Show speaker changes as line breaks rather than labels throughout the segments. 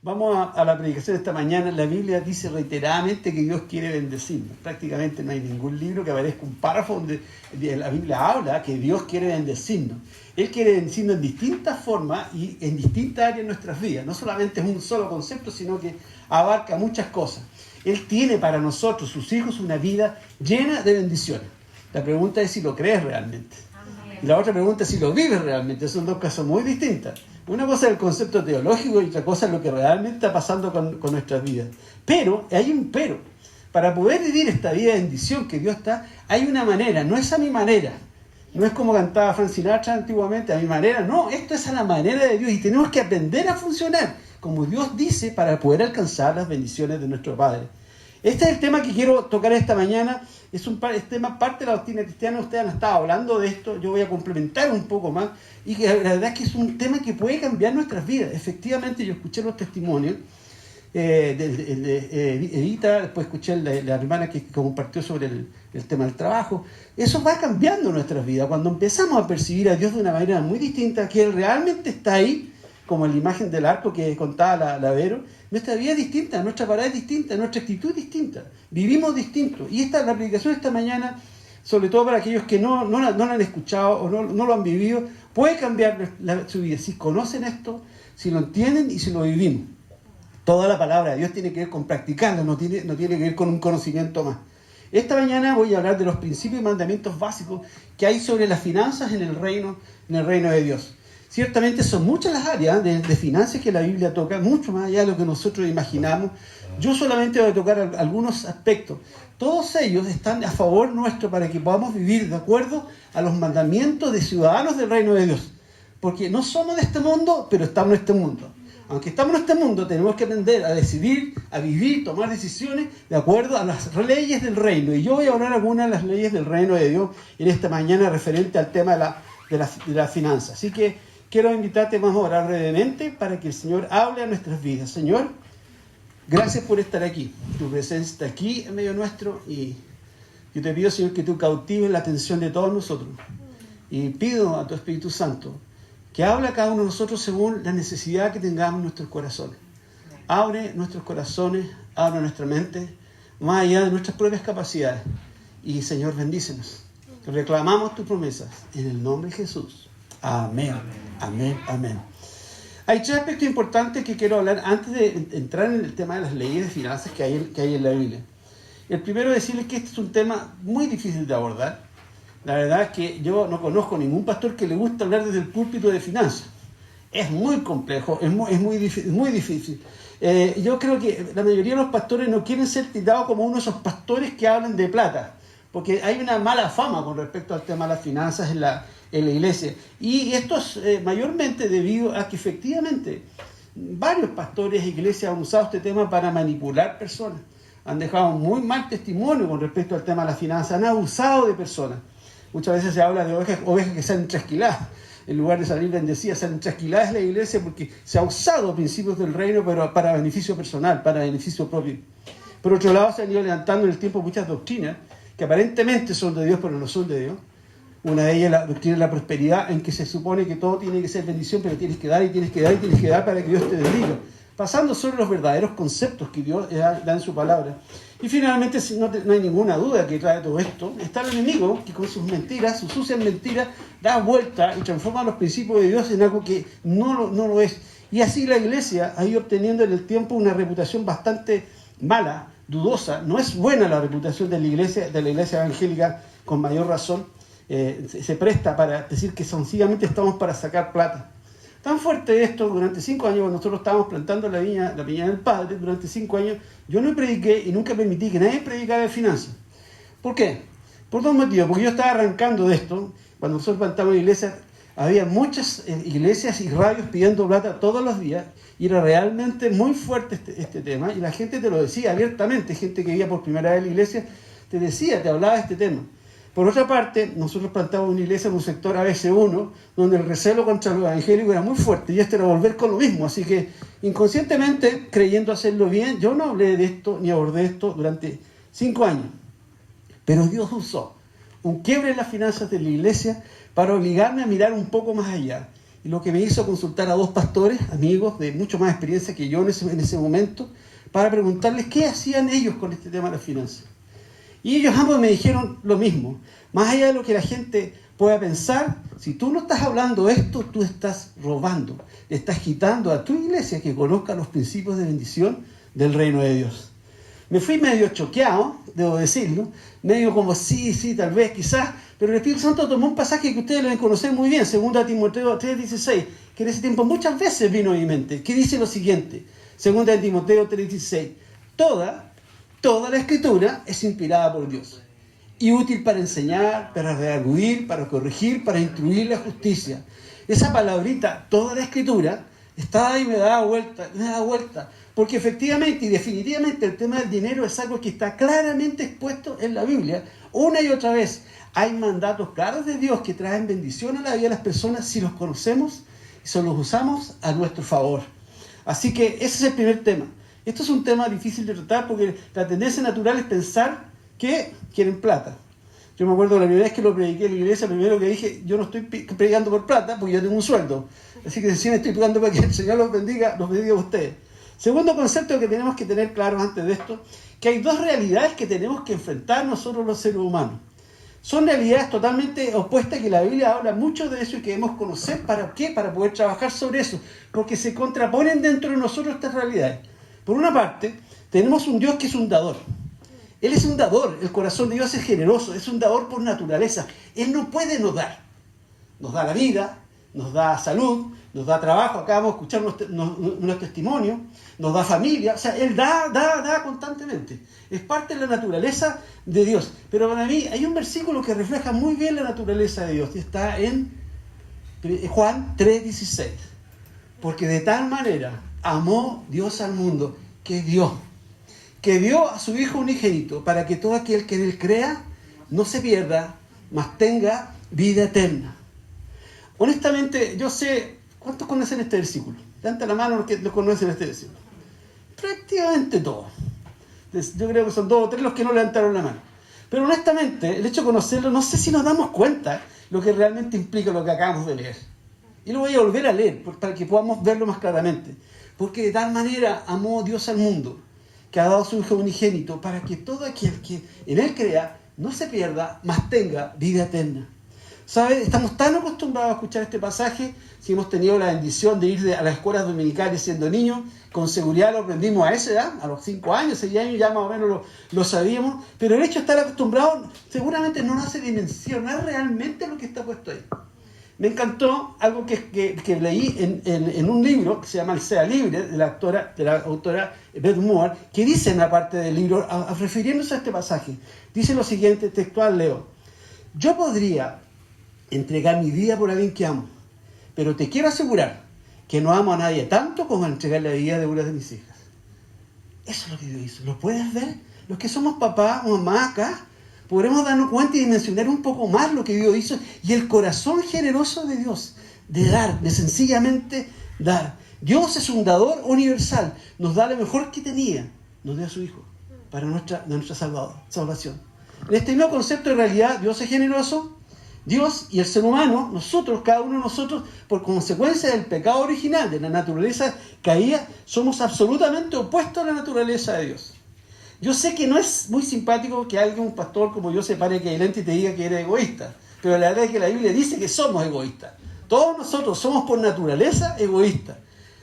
Vamos a la predicación de esta mañana. La Biblia dice reiteradamente que Dios quiere bendecirnos. Prácticamente no hay ningún libro que aparezca un párrafo donde la Biblia habla que Dios quiere bendecirnos. Él quiere bendecirnos en distintas formas y en distintas áreas de nuestras vidas. No solamente es un solo concepto, sino que abarca muchas cosas. Él tiene para nosotros, sus hijos, una vida llena de bendiciones. La pregunta es si lo crees realmente. Y la otra pregunta es si lo vives realmente. Son dos cosas muy distintas. Una cosa es el concepto teológico y otra cosa es lo que realmente está pasando con nuestras vidas. Pero, hay un pero. Para poder vivir esta vida de bendición que Dios está, hay una manera. No es a mi manera. No es como cantaba Frank Sinatra antiguamente, a mi manera. No, esto es a la manera de Dios y tenemos que aprender a funcionar como Dios dice para poder alcanzar las bendiciones de nuestro Padre. Este es el tema que quiero tocar esta mañana. Es tema parte de la doctrina cristiana. Ustedes han estado hablando de esto. Yo voy a complementar un poco más. Y que la verdad es que es un tema que puede cambiar nuestras vidas. Efectivamente, yo escuché los testimonios de Edita, después escuché la hermana que compartió sobre el tema del trabajo. Eso va cambiando nuestras vidas. Cuando empezamos a percibir a Dios de una manera muy distinta, que Él realmente está ahí, como en la imagen del arco que contaba la Vero, nuestra vida es distinta, nuestra parada es distinta, nuestra actitud es distinta, vivimos distinto. Y la predicación de esta mañana, sobre todo para aquellos que no la han escuchado o no lo han vivido, puede cambiar su vida. Si conocen esto, si lo entienden y si lo vivimos. Toda la palabra de Dios tiene que ver con practicarlo, no tiene que ver con un conocimiento más. Esta mañana voy a hablar de los principios y mandamientos básicos que hay sobre las finanzas en el reino de Dios. Ciertamente son muchas las áreas de finanzas que la Biblia toca, mucho más allá de lo que nosotros imaginamos. Yo solamente voy a tocar algunos aspectos. Todos ellos están a favor nuestro para que podamos vivir de acuerdo a los mandamientos de ciudadanos del reino de Dios. Porque no somos de este mundo, pero estamos en este mundo. Aunque estamos en este mundo, tenemos que aprender a decidir, a vivir, tomar decisiones de acuerdo a las leyes del reino. Y yo voy a hablar algunas de las leyes del reino de Dios en esta mañana referente al tema de la finanza. Así que quiero invitarte, vamos a orar brevemente para que el Señor hable a nuestras vidas. Señor, gracias por estar aquí. Tu presencia está aquí en medio nuestro y yo te pido, Señor, que tú cautives la atención de todos nosotros. Y pido a tu Espíritu Santo que hable a cada uno de nosotros según la necesidad que tengamos en nuestros corazones. Abre nuestros corazones, abre nuestra mente, más allá de nuestras propias capacidades. Y, Señor, bendícenos. Reclamamos tus promesas en el nombre de Jesús. Amén. Amén. Amén. Hay tres aspectos importantes que quiero hablar antes de entrar en el tema de las leyes de finanzas que hay en la Biblia. El primero es decirles que este es un tema muy difícil de abordar. La verdad es que yo no conozco ningún pastor que le guste hablar desde el púlpito de finanzas. Es muy complejo, es muy difícil. Yo creo que la mayoría de los pastores no quieren ser tildados como uno de esos pastores que hablan de plata, porque hay una mala fama con respecto al tema de las finanzas en la iglesia. Y esto es mayormente debido a que efectivamente varios pastores e iglesias han usado este tema para manipular personas. Han dejado muy mal testimonio con respecto al tema de las finanzas, han abusado de personas. Muchas veces se habla de ovejas que salen trasquiladas. En lugar de salir bendecidas, salen trasquiladas en la iglesia porque se ha usado principios del reino, pero para beneficio personal, para beneficio propio. Por otro lado, se han ido levantando en el tiempo muchas doctrinas que aparentemente son de Dios, pero no son de Dios. Una de ellas es la doctrina de la prosperidad, en que se supone que todo tiene que ser bendición, pero tienes que dar y tienes que dar y tienes que dar para que Dios te bendiga. Pasando sobre los verdaderos conceptos que Dios da en su palabra. Y finalmente, no hay ninguna duda que trae todo esto, está el enemigo que con sus mentiras, sus sucias mentiras, da vuelta y transforma los principios de Dios en algo que no lo es. Y así la iglesia ha ido obteniendo en el tiempo una reputación bastante mala, dudosa. No es buena la reputación de la iglesia evangélica, con mayor razón. Se presta para decir que sencillamente estamos para sacar plata. Tan fuerte esto, durante 5 años, nosotros estábamos plantando la viña del Padre, durante 5 años, yo no prediqué y nunca permití que nadie predicara de finanzas. ¿Por qué? Por dos motivos. Porque yo estaba arrancando de esto, cuando nosotros plantamos la iglesia, había muchas iglesias y radios pidiendo plata todos los días, y era realmente muy fuerte este tema, y la gente te lo decía abiertamente, gente que vivía por primera vez en la iglesia, te hablaba de este tema. Por otra parte, nosotros plantamos una iglesia en un sector ABC1, donde el recelo contra los evangélicos era muy fuerte, y era volver con lo mismo. Así que, inconscientemente, creyendo hacerlo bien, yo no hablé de esto ni abordé esto durante 5 años. Pero Dios usó un quiebre en las finanzas de la iglesia para obligarme a mirar un poco más allá. y lo que me hizo consultar a 2 pastores, amigos de mucho más experiencia que yo en ese momento, para preguntarles qué hacían ellos con este tema de las finanzas. Y ellos ambos me dijeron lo mismo. Más allá de lo que la gente pueda pensar, si tú no estás hablando esto, tú estás robando. Le estás quitando a tu iglesia que conozca los principios de bendición del reino de Dios. Me fui medio choqueado, debo decirlo, medio como sí, tal vez, quizás, pero el Espíritu Santo tomó un pasaje que ustedes deben conocer muy bien, 2 Timoteo 3:16, que en ese tiempo muchas veces vino a mi mente, que dice lo siguiente, 2 Timoteo 3:16, toda la Escritura es inspirada por Dios y útil para enseñar, para redarguir, para corregir, para instruir la justicia. Esa palabrita, toda la Escritura, está ahí y me da vuelta, porque efectivamente y definitivamente el tema del dinero es algo que está claramente expuesto en la Biblia, una y otra vez. Hay mandatos claros de Dios que traen bendición a la vida de las personas si los conocemos y si los usamos a nuestro favor. Así que ese es el primer tema. Esto es un tema difícil de tratar porque la tendencia natural es pensar que quieren plata. Yo me acuerdo la primera vez que lo prediqué en la iglesia, primero que dije, yo no estoy predicando por plata porque yo tengo un sueldo. Así que sí me estoy predicando para que el Señor los bendiga a ustedes. Segundo concepto que tenemos que tener claro antes de esto, que hay 2 realidades que tenemos que enfrentar nosotros los seres humanos. Son realidades totalmente opuestas que la Biblia habla mucho de eso y que debemos conocer. ¿Para qué? Para poder trabajar sobre eso. Porque se contraponen dentro de nosotros estas realidades. Por una parte, tenemos un Dios que es un dador. Él es un dador. El corazón de Dios es generoso. Es un dador por naturaleza. Él no puede no dar. Nos da la vida, nos da salud, nos da trabajo. Acá vamos a escuchar unos testimonios. Nos da familia. O sea, Él da constantemente. Es parte de la naturaleza de Dios. Pero para mí hay un versículo que refleja muy bien la naturaleza de Dios. Y está en Juan 3:16. Porque de tal manera amó Dios al mundo que dio a su Hijo unigénito para que todo aquel que en Él crea no se pierda, mas tenga vida eterna. Honestamente, yo sé, ¿cuántos conocen este versículo? Levanta la mano los que lo conocen este versículo. Prácticamente todos. Yo creo que son 2 o 3 los que no levantaron la mano. Pero honestamente, el hecho de conocerlo, no sé si nos damos cuenta lo que realmente implica lo que acabamos de leer. Y lo voy a volver a leer para que podamos verlo más claramente. Porque de tal manera amó Dios al mundo, que ha dado a su Hijo unigénito, para que todo aquel que en Él crea no se pierda, mas tenga vida eterna. ¿Sabe? Estamos tan acostumbrados a escuchar este pasaje, si hemos tenido la bendición de ir a las escuelas dominicales siendo niños, con seguridad lo aprendimos a esa edad, a los 5 años, 6 años ya más o menos lo sabíamos, pero el hecho de estar acostumbrados seguramente no nos hace dimensionar realmente lo que está puesto ahí. Me encantó algo que leí en un libro que se llama El Sea Libre, de la autora Beth Moore, que dice en la parte del libro, refiriéndose a este pasaje, dice lo siguiente, textual leo: yo podría entregar mi vida por alguien que amo, pero te quiero asegurar que no amo a nadie tanto como entregar la vida de una de mis hijas. Eso es lo que Dios hizo. ¿Lo puedes ver? Los que somos papá o mamá acá, podremos darnos cuenta y dimensionar un poco más lo que Dios hizo y el corazón generoso de Dios, de dar, de sencillamente dar. Dios es un dador universal, nos da lo mejor que tenía, nos dio a su Hijo para nuestra salvación. En este nuevo concepto de realidad, Dios es generoso, Dios y el ser humano, nosotros, cada uno de nosotros, por consecuencia del pecado original, de la naturaleza caída, somos absolutamente opuestos a la naturaleza de Dios. Yo sé que no es muy simpático que alguien, un pastor como yo, se pare que adelante y te diga que eres egoísta, pero la verdad es que la Biblia dice que somos egoístas. Todos nosotros somos por naturaleza egoístas.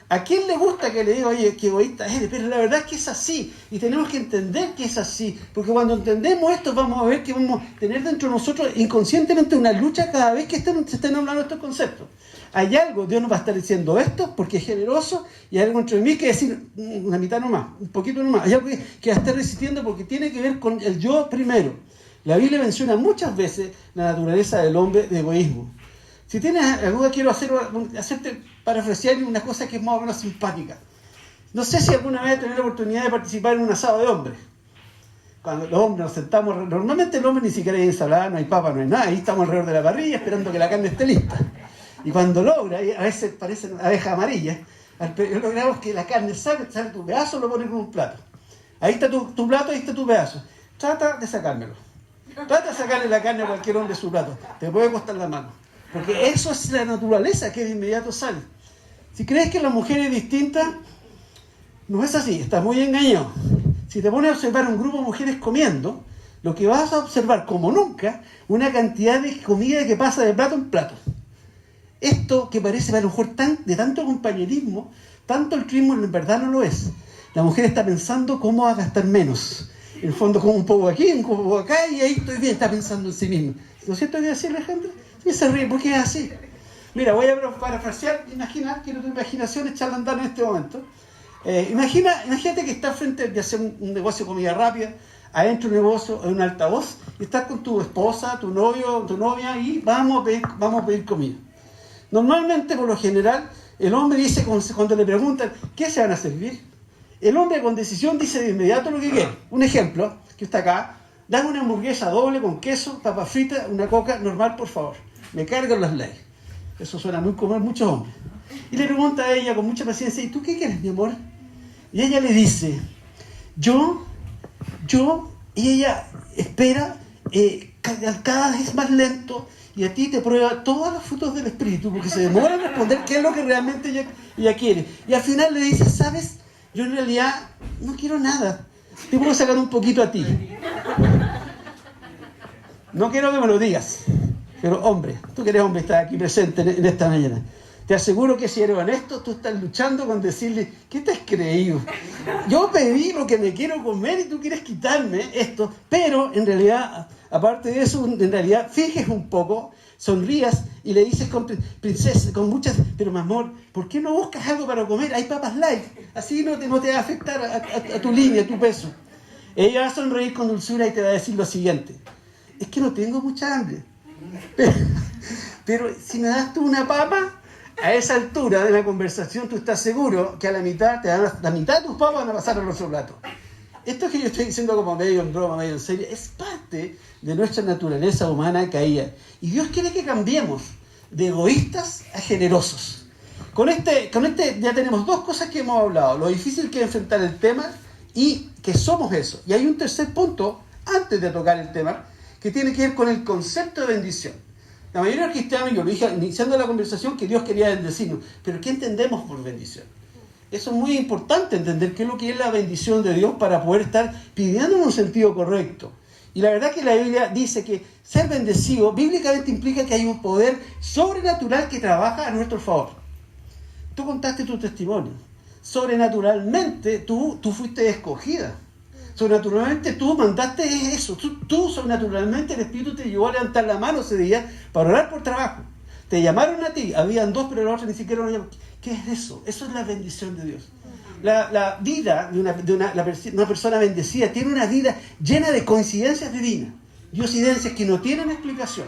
¿A quién le gusta que le diga, oye, qué egoísta eres? Pero la verdad es que es así, y tenemos que entender que es así, porque cuando entendemos esto vamos a ver que vamos a tener dentro de nosotros inconscientemente una lucha cada vez que se estén hablando estos conceptos. Hay algo, Dios nos va a estar diciendo esto porque es generoso, y hay algo dentro de mí que decir una mitad nomás, un poquito nomás. Hay algo que va a estar resistiendo porque tiene que ver con el yo primero. La Biblia menciona muchas veces la naturaleza del hombre de egoísmo. Si tienes alguna, quiero hacerte parafrasear una cosa que es más o menos simpática. No sé si alguna vez tenido la oportunidad de participar en un asado de hombres. Cuando los hombres nos sentamos, normalmente el hombre ni siquiera hay ensalada, no hay papa, no hay nada. Ahí estamos alrededor de la parrilla esperando que la carne esté lista. Y cuando logra, a veces parecen abejas amarillas, logramos que la carne sale tu pedazo, lo pones en un plato. Ahí está tu plato, ahí está tu pedazo. Trata de sacármelo. Trata de sacarle la carne a cualquier hombre de su plato. Te puede costar la mano. Porque eso es la naturaleza que de inmediato sale. Si crees que la mujer es distinta, no es así, estás muy engañado. Si te pones a observar un grupo de mujeres comiendo, lo que vas a observar como nunca, una cantidad de comida que pasa de plato en plato. Esto que parece a lo mejor de tanto compañerismo, tanto altruismo, en verdad no lo es. La mujer está pensando cómo va a gastar menos. En el fondo, como un poco aquí, un poco acá, y ahí estoy bien, está pensando en sí misma. ¿No es cierto que decir, Alejandra? Sí, se ríe, ¿por qué es así? Mira, voy a parafrasear, quiero tu imaginación echarla a andar en este momento. Imagínate que estás frente de hacer un negocio de comida rápida, adentro de un negocio, en un altavoz, y estás con tu esposa, tu novio, tu novia, y vamos a pedir comida. Normalmente, por lo general, el hombre dice, cuando le preguntan, ¿qué se van a servir? El hombre con decisión dice de inmediato lo que quiere. Un ejemplo, que está acá, dame una hamburguesa doble con queso, papas fritas, una coca normal, por favor. Me cargan las leyes. Eso suena muy común a muchos hombres. Y le pregunta a ella con mucha paciencia, ¿y tú qué quieres, mi amor? Y ella le dice, yo, y ella espera cada vez más lento, y a ti te prueba todos los frutos del espíritu, porque se demora en responder qué es lo que realmente ella quiere. Y al final le dice, ¿sabes? Yo en realidad no quiero nada. Te puedo sacar un poquito a ti. No quiero que me lo digas. Pero hombre, tú que eres hombre, estás aquí presente en esta mañana. Te aseguro que si eres honesto, tú estás luchando con decirle, ¿qué te has creído? Yo pedí lo que me quiero comer y tú quieres quitarme esto. Pero en realidad, aparte de eso, en realidad, fijes un poco, sonrías y le dices princesa, con muchas, pero mi amor, ¿por qué no buscas algo para comer? Hay papas light, así no te va a afectar a tu línea, a tu peso. Ella va a sonreír con dulzura y te va a decir lo siguiente, es que no tengo mucha hambre, pero si me das tú una papa, a esa altura de la conversación tú estás seguro que a la mitad de tus papas van a pasar al otro plato. Esto que yo estoy diciendo como medio en broma, medio en serio, es parte de nuestra naturaleza humana caída. Y Dios quiere que cambiemos de egoístas a generosos. Con este ya tenemos dos cosas que hemos hablado. Lo difícil que es enfrentar el tema y que somos eso. Y hay un tercer punto, antes de tocar el tema, que tiene que ver con el concepto de bendición. La mayoría de los cristianos, yo lo dije iniciando la conversación, que Dios quería bendecirnos. Pero ¿qué entendemos por bendición? Eso es muy importante, entender qué es lo que es la bendición de Dios para poder estar pidiendo en un sentido correcto. Y la verdad que la Biblia dice que ser bendecido bíblicamente implica que hay un poder sobrenatural que trabaja a nuestro favor. Tú contaste tu testimonio. Sobrenaturalmente tú fuiste escogida. Sobrenaturalmente tú mandaste eso. Tú sobrenaturalmente el Espíritu te llevó a levantar la mano ese día para orar por trabajo. Te llamaron a ti, habían dos, pero la otra ni siquiera lo llamaron. ¿Qué es eso? Eso es la bendición de Dios. La vida de una persona bendecida tiene una vida llena de coincidencias divinas. Diosidencias que no tienen explicación.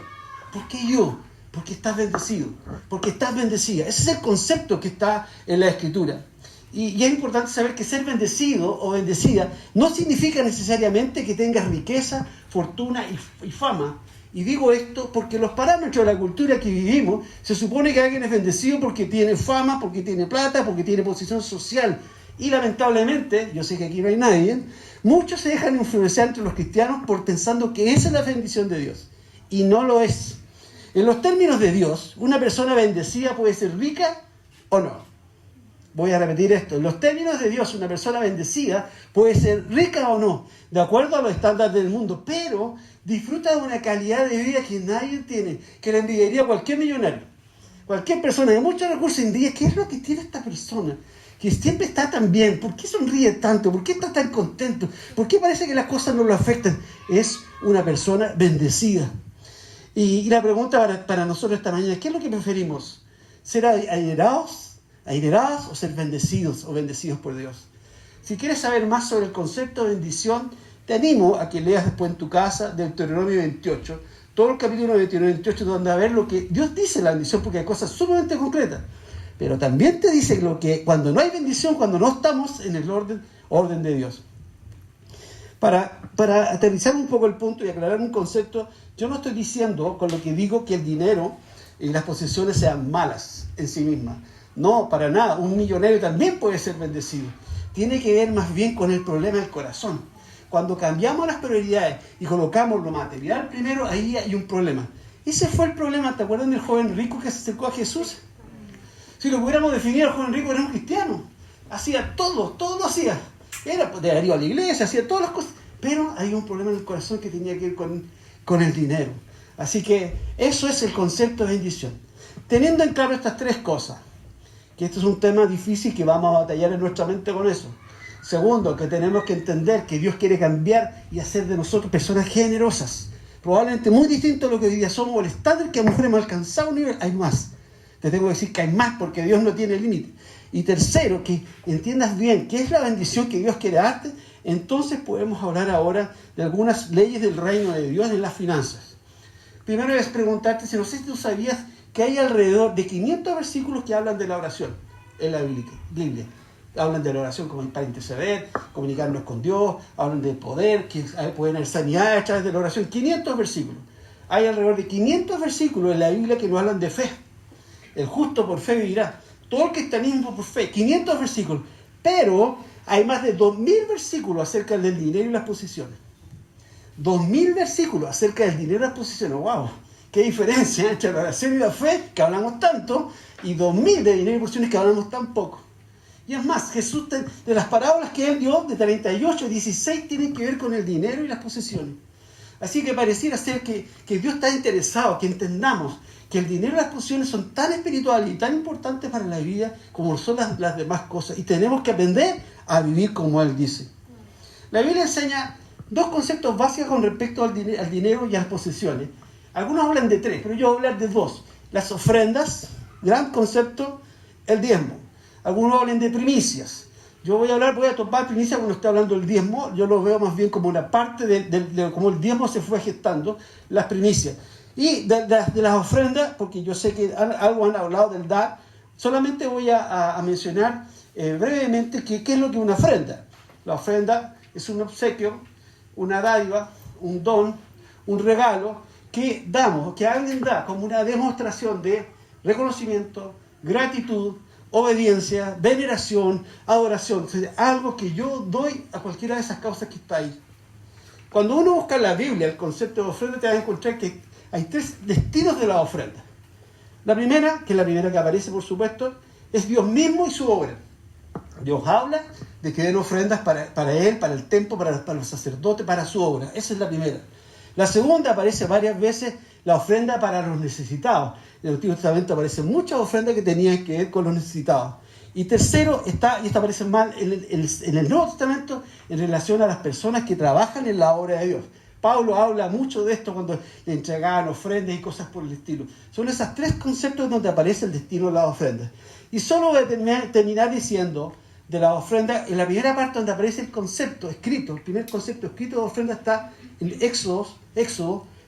¿Por qué yo? Porque estás bendecido. Porque estás bendecida. Ese es el concepto que está en la Escritura. Y es importante saber que ser bendecido o bendecida no significa necesariamente que tengas riqueza, fortuna y fama. Y digo esto porque los parámetros de la cultura que vivimos, se supone que alguien es bendecido porque tiene fama, porque tiene plata, porque tiene posición social. Y lamentablemente, yo sé que aquí no hay nadie, muchos se dejan influenciar entre los cristianos por pensando que esa es la bendición de Dios. Y no lo es. En los términos de Dios, una persona bendecida puede ser rica o no. Voy a repetir esto. En los términos de Dios, una persona bendecida puede ser rica o no, de acuerdo a los estándares del mundo, pero disfruta de una calidad de vida que nadie tiene, que le envidiaría a cualquier millonario. Cualquier persona de muchos recursos envidia, ¿qué es lo que tiene esta persona? Que siempre está tan bien. ¿Por qué sonríe tanto? ¿Por qué está tan contento? ¿Por qué parece que las cosas no lo afectan? Es una persona bendecida. Y la pregunta para nosotros esta mañana es, ¿qué es lo que preferimos? ¿Ser adinerados o ser bendecidos o bendecidos por Dios? Si quieres saber más sobre el concepto de bendición, te animo a que leas después en tu casa Deuteronomio 28, todo el capítulo de Deuteronomio 28, donde va a ver lo que Dios dice de la bendición, porque hay cosas sumamente concretas. Pero también te dice lo que cuando no hay bendición, cuando no estamos en el orden de Dios. Para aterrizar un poco el punto y aclarar un concepto, yo no estoy diciendo con lo que digo que el dinero y las posesiones sean malas en sí mismas. No, para nada. Un millonario también puede ser bendecido. Tiene que ver más bien con el problema del corazón. Cuando cambiamos las prioridades y colocamos lo material primero, ahí hay un problema. Ese fue el problema. ¿Te acuerdan del joven rico que se acercó a Jesús? Si lo pudiéramos definir, el joven rico era un cristiano. Hacía todo lo hacía. Era de arriba a la iglesia, hacía todas las cosas. Pero hay un problema en el corazón que tenía que ver con el dinero. Así que eso es el concepto de bendición. Teniendo en claro estas tres cosas, que esto es un tema difícil que vamos a batallar en nuestra mente con eso. Segundo, que tenemos que entender que Dios quiere cambiar y hacer de nosotros personas generosas. Probablemente muy distinto a lo que hoy día somos, o el estándar que a lo mejor hemos alcanzado un nivel, hay más. Te tengo que decir que hay más porque Dios no tiene límite. Y tercero, que entiendas bien qué es la bendición que Dios quiere darte. Entonces podemos hablar ahora de algunas leyes del reino de Dios en las finanzas. Primero es preguntarte, si no sé si tú sabías que hay alrededor de 500 versículos que hablan de la oración en la Biblia. Hablan de la oración como para interceder, comunicarnos con Dios, hablan del poder, que pueden haber sanidad a través de la oración. 500 versículos. Hay alrededor de 500 versículos en la Biblia que nos hablan de fe. El justo por fe vivirá. Todo el cristianismo por fe. 500 versículos. Pero hay más de 2000 versículos acerca del dinero y las posesiones. 2000 versículos acerca del dinero y las posesiones. ¡Wow! ¡Qué diferencia entre la oración y la fe, que hablamos tanto, y 2000 de dinero y posesiones que hablamos tan poco! Y es más, Jesús, de las parábolas que él dio, de 38, 16 tienen que ver con el dinero y las posesiones. Así que pareciera ser que Dios está interesado, que entendamos que el dinero y las posesiones son tan espirituales y tan importantes para la vida como son las demás cosas. Y tenemos que aprender a vivir como Él dice. La Biblia enseña dos conceptos básicos con respecto al dinero y a las posesiones. Algunos hablan de tres, pero yo voy a hablar de dos. Las ofrendas, gran concepto, el diezmo. Algunos hablan de primicias. Yo voy a tomar primicias cuando estoy hablando del diezmo. Yo lo veo más bien como una parte de cómo el diezmo se fue gestando, las primicias. Y de las ofrendas, porque yo sé que algo han hablado del dar, solamente voy a mencionar brevemente qué es lo que es una ofrenda. La ofrenda es un obsequio, una dádiva, un don, un regalo que damos, que alguien da como una demostración de reconocimiento, gratitud, obediencia, veneración, adoración. O sea, algo que yo doy a cualquiera de esas causas que está ahí. Cuando uno busca en la Biblia el concepto de ofrenda, te vas a encontrar que hay tres destinos de la ofrenda. La primera, que es la primera que aparece por supuesto, es Dios mismo y su obra. Dios habla de que den ofrendas para Él, para el templo, para los sacerdotes, para su obra. Esa es la primera. La segunda aparece varias veces la ofrenda para los necesitados. En el Antiguo Testamento aparecen muchas ofrendas que tenían que ver con los necesitados. Y tercero, y esta aparece más en el Nuevo Testamento en relación a las personas que trabajan en la obra de Dios. Pablo habla mucho de esto cuando le entregaban ofrendas y cosas por el estilo. Son esos tres conceptos donde aparece el destino de las ofrendas. Y solo voy a terminar diciendo de la ofrenda, en la primera parte donde aparece el concepto escrito, el primer concepto escrito de ofrenda está en Éxodo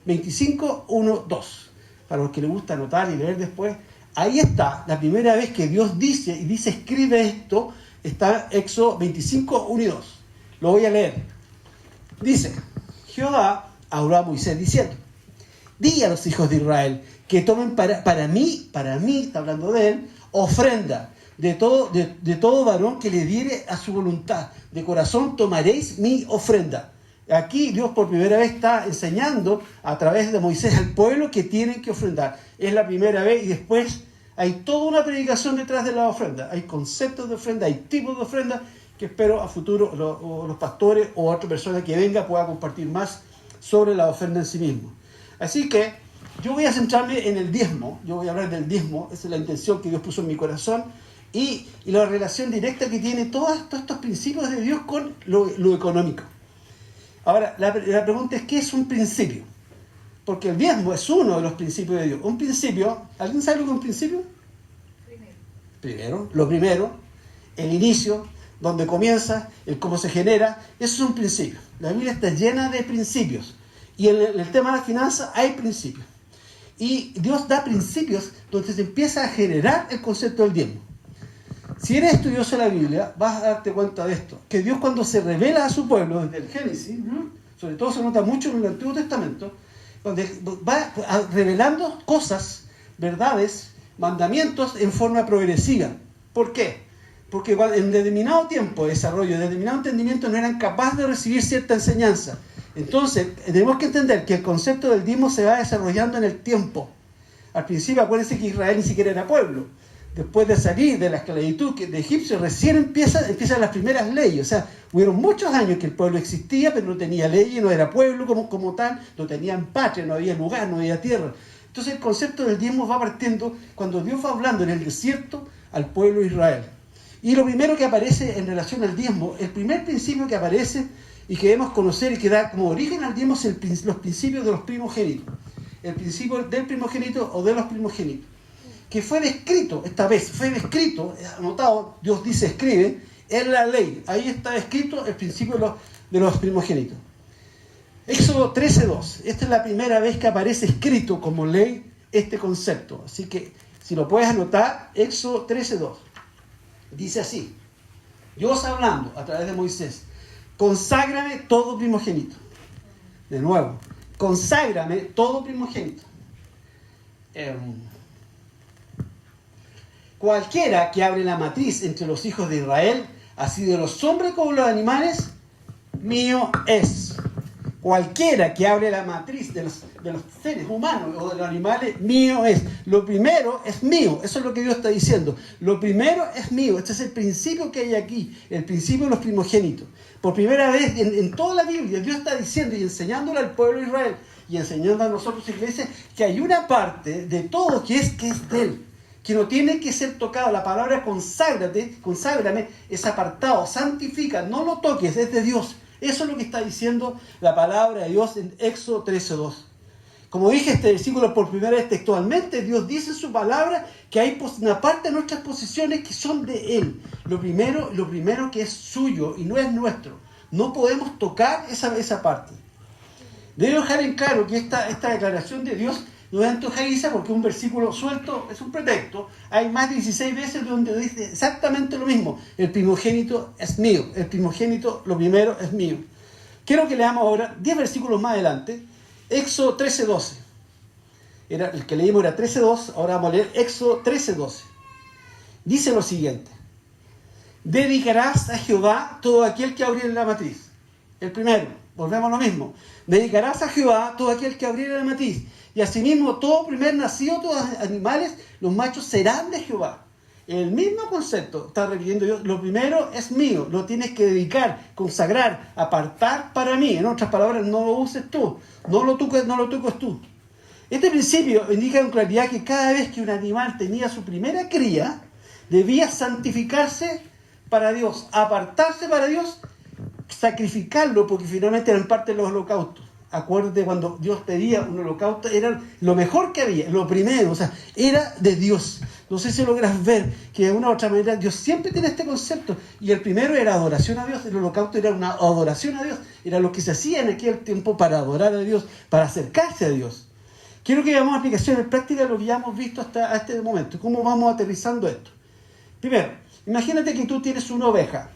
25, 1, 2. Para los que les gusta anotar y leer después, ahí está, la primera vez que Dios dice, escribe esto, está Éxodo 25, 1 y 2. Lo voy a leer. Dice: Jehová habló a Moisés diciendo: di a los hijos de Israel que tomen para mí, está hablando de él, ofrenda de todo varón que le diere a su voluntad. De corazón tomaréis mi ofrenda. Aquí Dios por primera vez está enseñando a través de Moisés al pueblo que tienen que ofrendar. Es la primera vez y después hay toda una predicación detrás de la ofrenda. Hay conceptos de ofrenda, hay tipos de ofrenda que espero a futuro los pastores o otra persona que venga pueda compartir más sobre la ofrenda en sí mismo. Así que yo voy a centrarme en el diezmo. Yo voy a hablar del diezmo. Esa es la intención que Dios puso en mi corazón. Y la relación directa que tiene todos estos principios de Dios con lo económico. Ahora, la pregunta es: ¿qué es un principio? Porque el diezmo es uno de los principios de Dios. Un principio, ¿alguien sabe lo que es un principio? Lo primero, el inicio, donde comienza, el cómo se genera, eso es un principio. La Biblia está llena de principios. Y en el tema de las finanzas hay principios. Y Dios da principios donde se empieza a generar el concepto del diezmo. Si eres estudioso de la Biblia, vas a darte cuenta de esto, que Dios cuando se revela a su pueblo, desde el Génesis, sobre todo se nota mucho en el Antiguo Testamento, donde va revelando cosas, verdades, mandamientos en forma progresiva. ¿Por qué? Porque en determinado tiempo de desarrollo, en determinado entendimiento no eran capaces de recibir cierta enseñanza. Entonces, tenemos que entender que el concepto del diezmo se va desarrollando en el tiempo. Al principio, acuérdense que Israel ni siquiera era pueblo. Después de salir de la esclavitud de Egipcio, recién empiezan las primeras leyes. O sea, hubieron muchos años que el pueblo existía, pero no tenía leyes, no era pueblo como tal, no tenían patria, no había lugar, no había tierra. Entonces, el concepto del diezmo va partiendo cuando Dios va hablando en el desierto al pueblo de Israel. Y lo primero que aparece en relación al diezmo, el primer principio que aparece y que debemos conocer y que da como origen al diezmo es los principios de los primogénitos. El principio del primogénito o de los primogénitos. Que fue descrito, esta vez fue descrito, anotado, Dios dice escribe, en la ley. Ahí está escrito el principio de los primogénitos. Éxodo 13:2. Esta es la primera vez que aparece escrito como ley este concepto. Así que, si lo puedes anotar, Éxodo 13:2. Dice así, Dios hablando a través de Moisés, conságrame todo primogénito. De nuevo, conságrame todo primogénito. Cualquiera que abre la matriz entre los hijos de Israel, así de los hombres como los animales, mío es. Cualquiera que abre la matriz de los seres humanos o de los animales, mío es. Lo primero es mío. Eso es lo que Dios está diciendo. Lo primero es mío. Este es el principio que hay aquí. El principio de los primogénitos. Por primera vez en toda la Biblia, Dios está diciendo y enseñándole al pueblo de Israel y enseñando a nosotros, iglesia, que hay una parte de todo que es de Él. Que no tiene que ser tocado. La palabra conságrame, es apartado, santifica, no lo toques, es de Dios. Eso es lo que está diciendo la palabra de Dios en Éxodo 13:2. Como dije, este versículo por primera vez textualmente, Dios dice en su palabra que hay una parte de nuestras posesiones que son de Él. Lo primero que es suyo y no es nuestro. No podemos tocar esa parte. Debo dejar en claro que esta declaración de Dios no es antojadiza porque un versículo suelto es un pretexto. Hay más de 16 veces donde dice exactamente lo mismo. El primogénito es mío. El primogénito, lo primero, es mío. Quiero que leamos ahora 10 versículos más adelante. Éxodo 13:12. El que leímos era 13:2. Ahora vamos a leer Éxodo 13:12. Dice lo siguiente. Dedicarás a Jehová todo aquel que abriere la matriz. El primero. Volvemos a lo mismo. Dedicarás a Jehová todo aquel que abriere la matriz. Y asimismo todo primer nacido, todos los animales, los machos serán de Jehová. El mismo concepto está repitiendo Dios. Lo primero es mío, lo tienes que dedicar, consagrar, apartar para mí. En otras palabras, no lo uses tú, no lo toques tú. Este principio indica con claridad que cada vez que un animal tenía su primera cría, debía santificarse para Dios, apartarse para Dios, sacrificarlo, porque finalmente eran parte de los holocaustos. Acuérdate cuando Dios pedía un holocausto, era lo mejor que había, lo primero, o sea, era de Dios. No sé si logras ver que de una u otra manera Dios siempre tiene este concepto. Y el primero era adoración a Dios, el holocausto era una adoración a Dios, era lo que se hacía en aquel tiempo para adorar a Dios, para acercarse a Dios. Quiero que veamos aplicaciones prácticas de lo que ya hemos visto hasta este momento. ¿Cómo vamos aterrizando esto? Primero, imagínate que tú tienes una ovejita,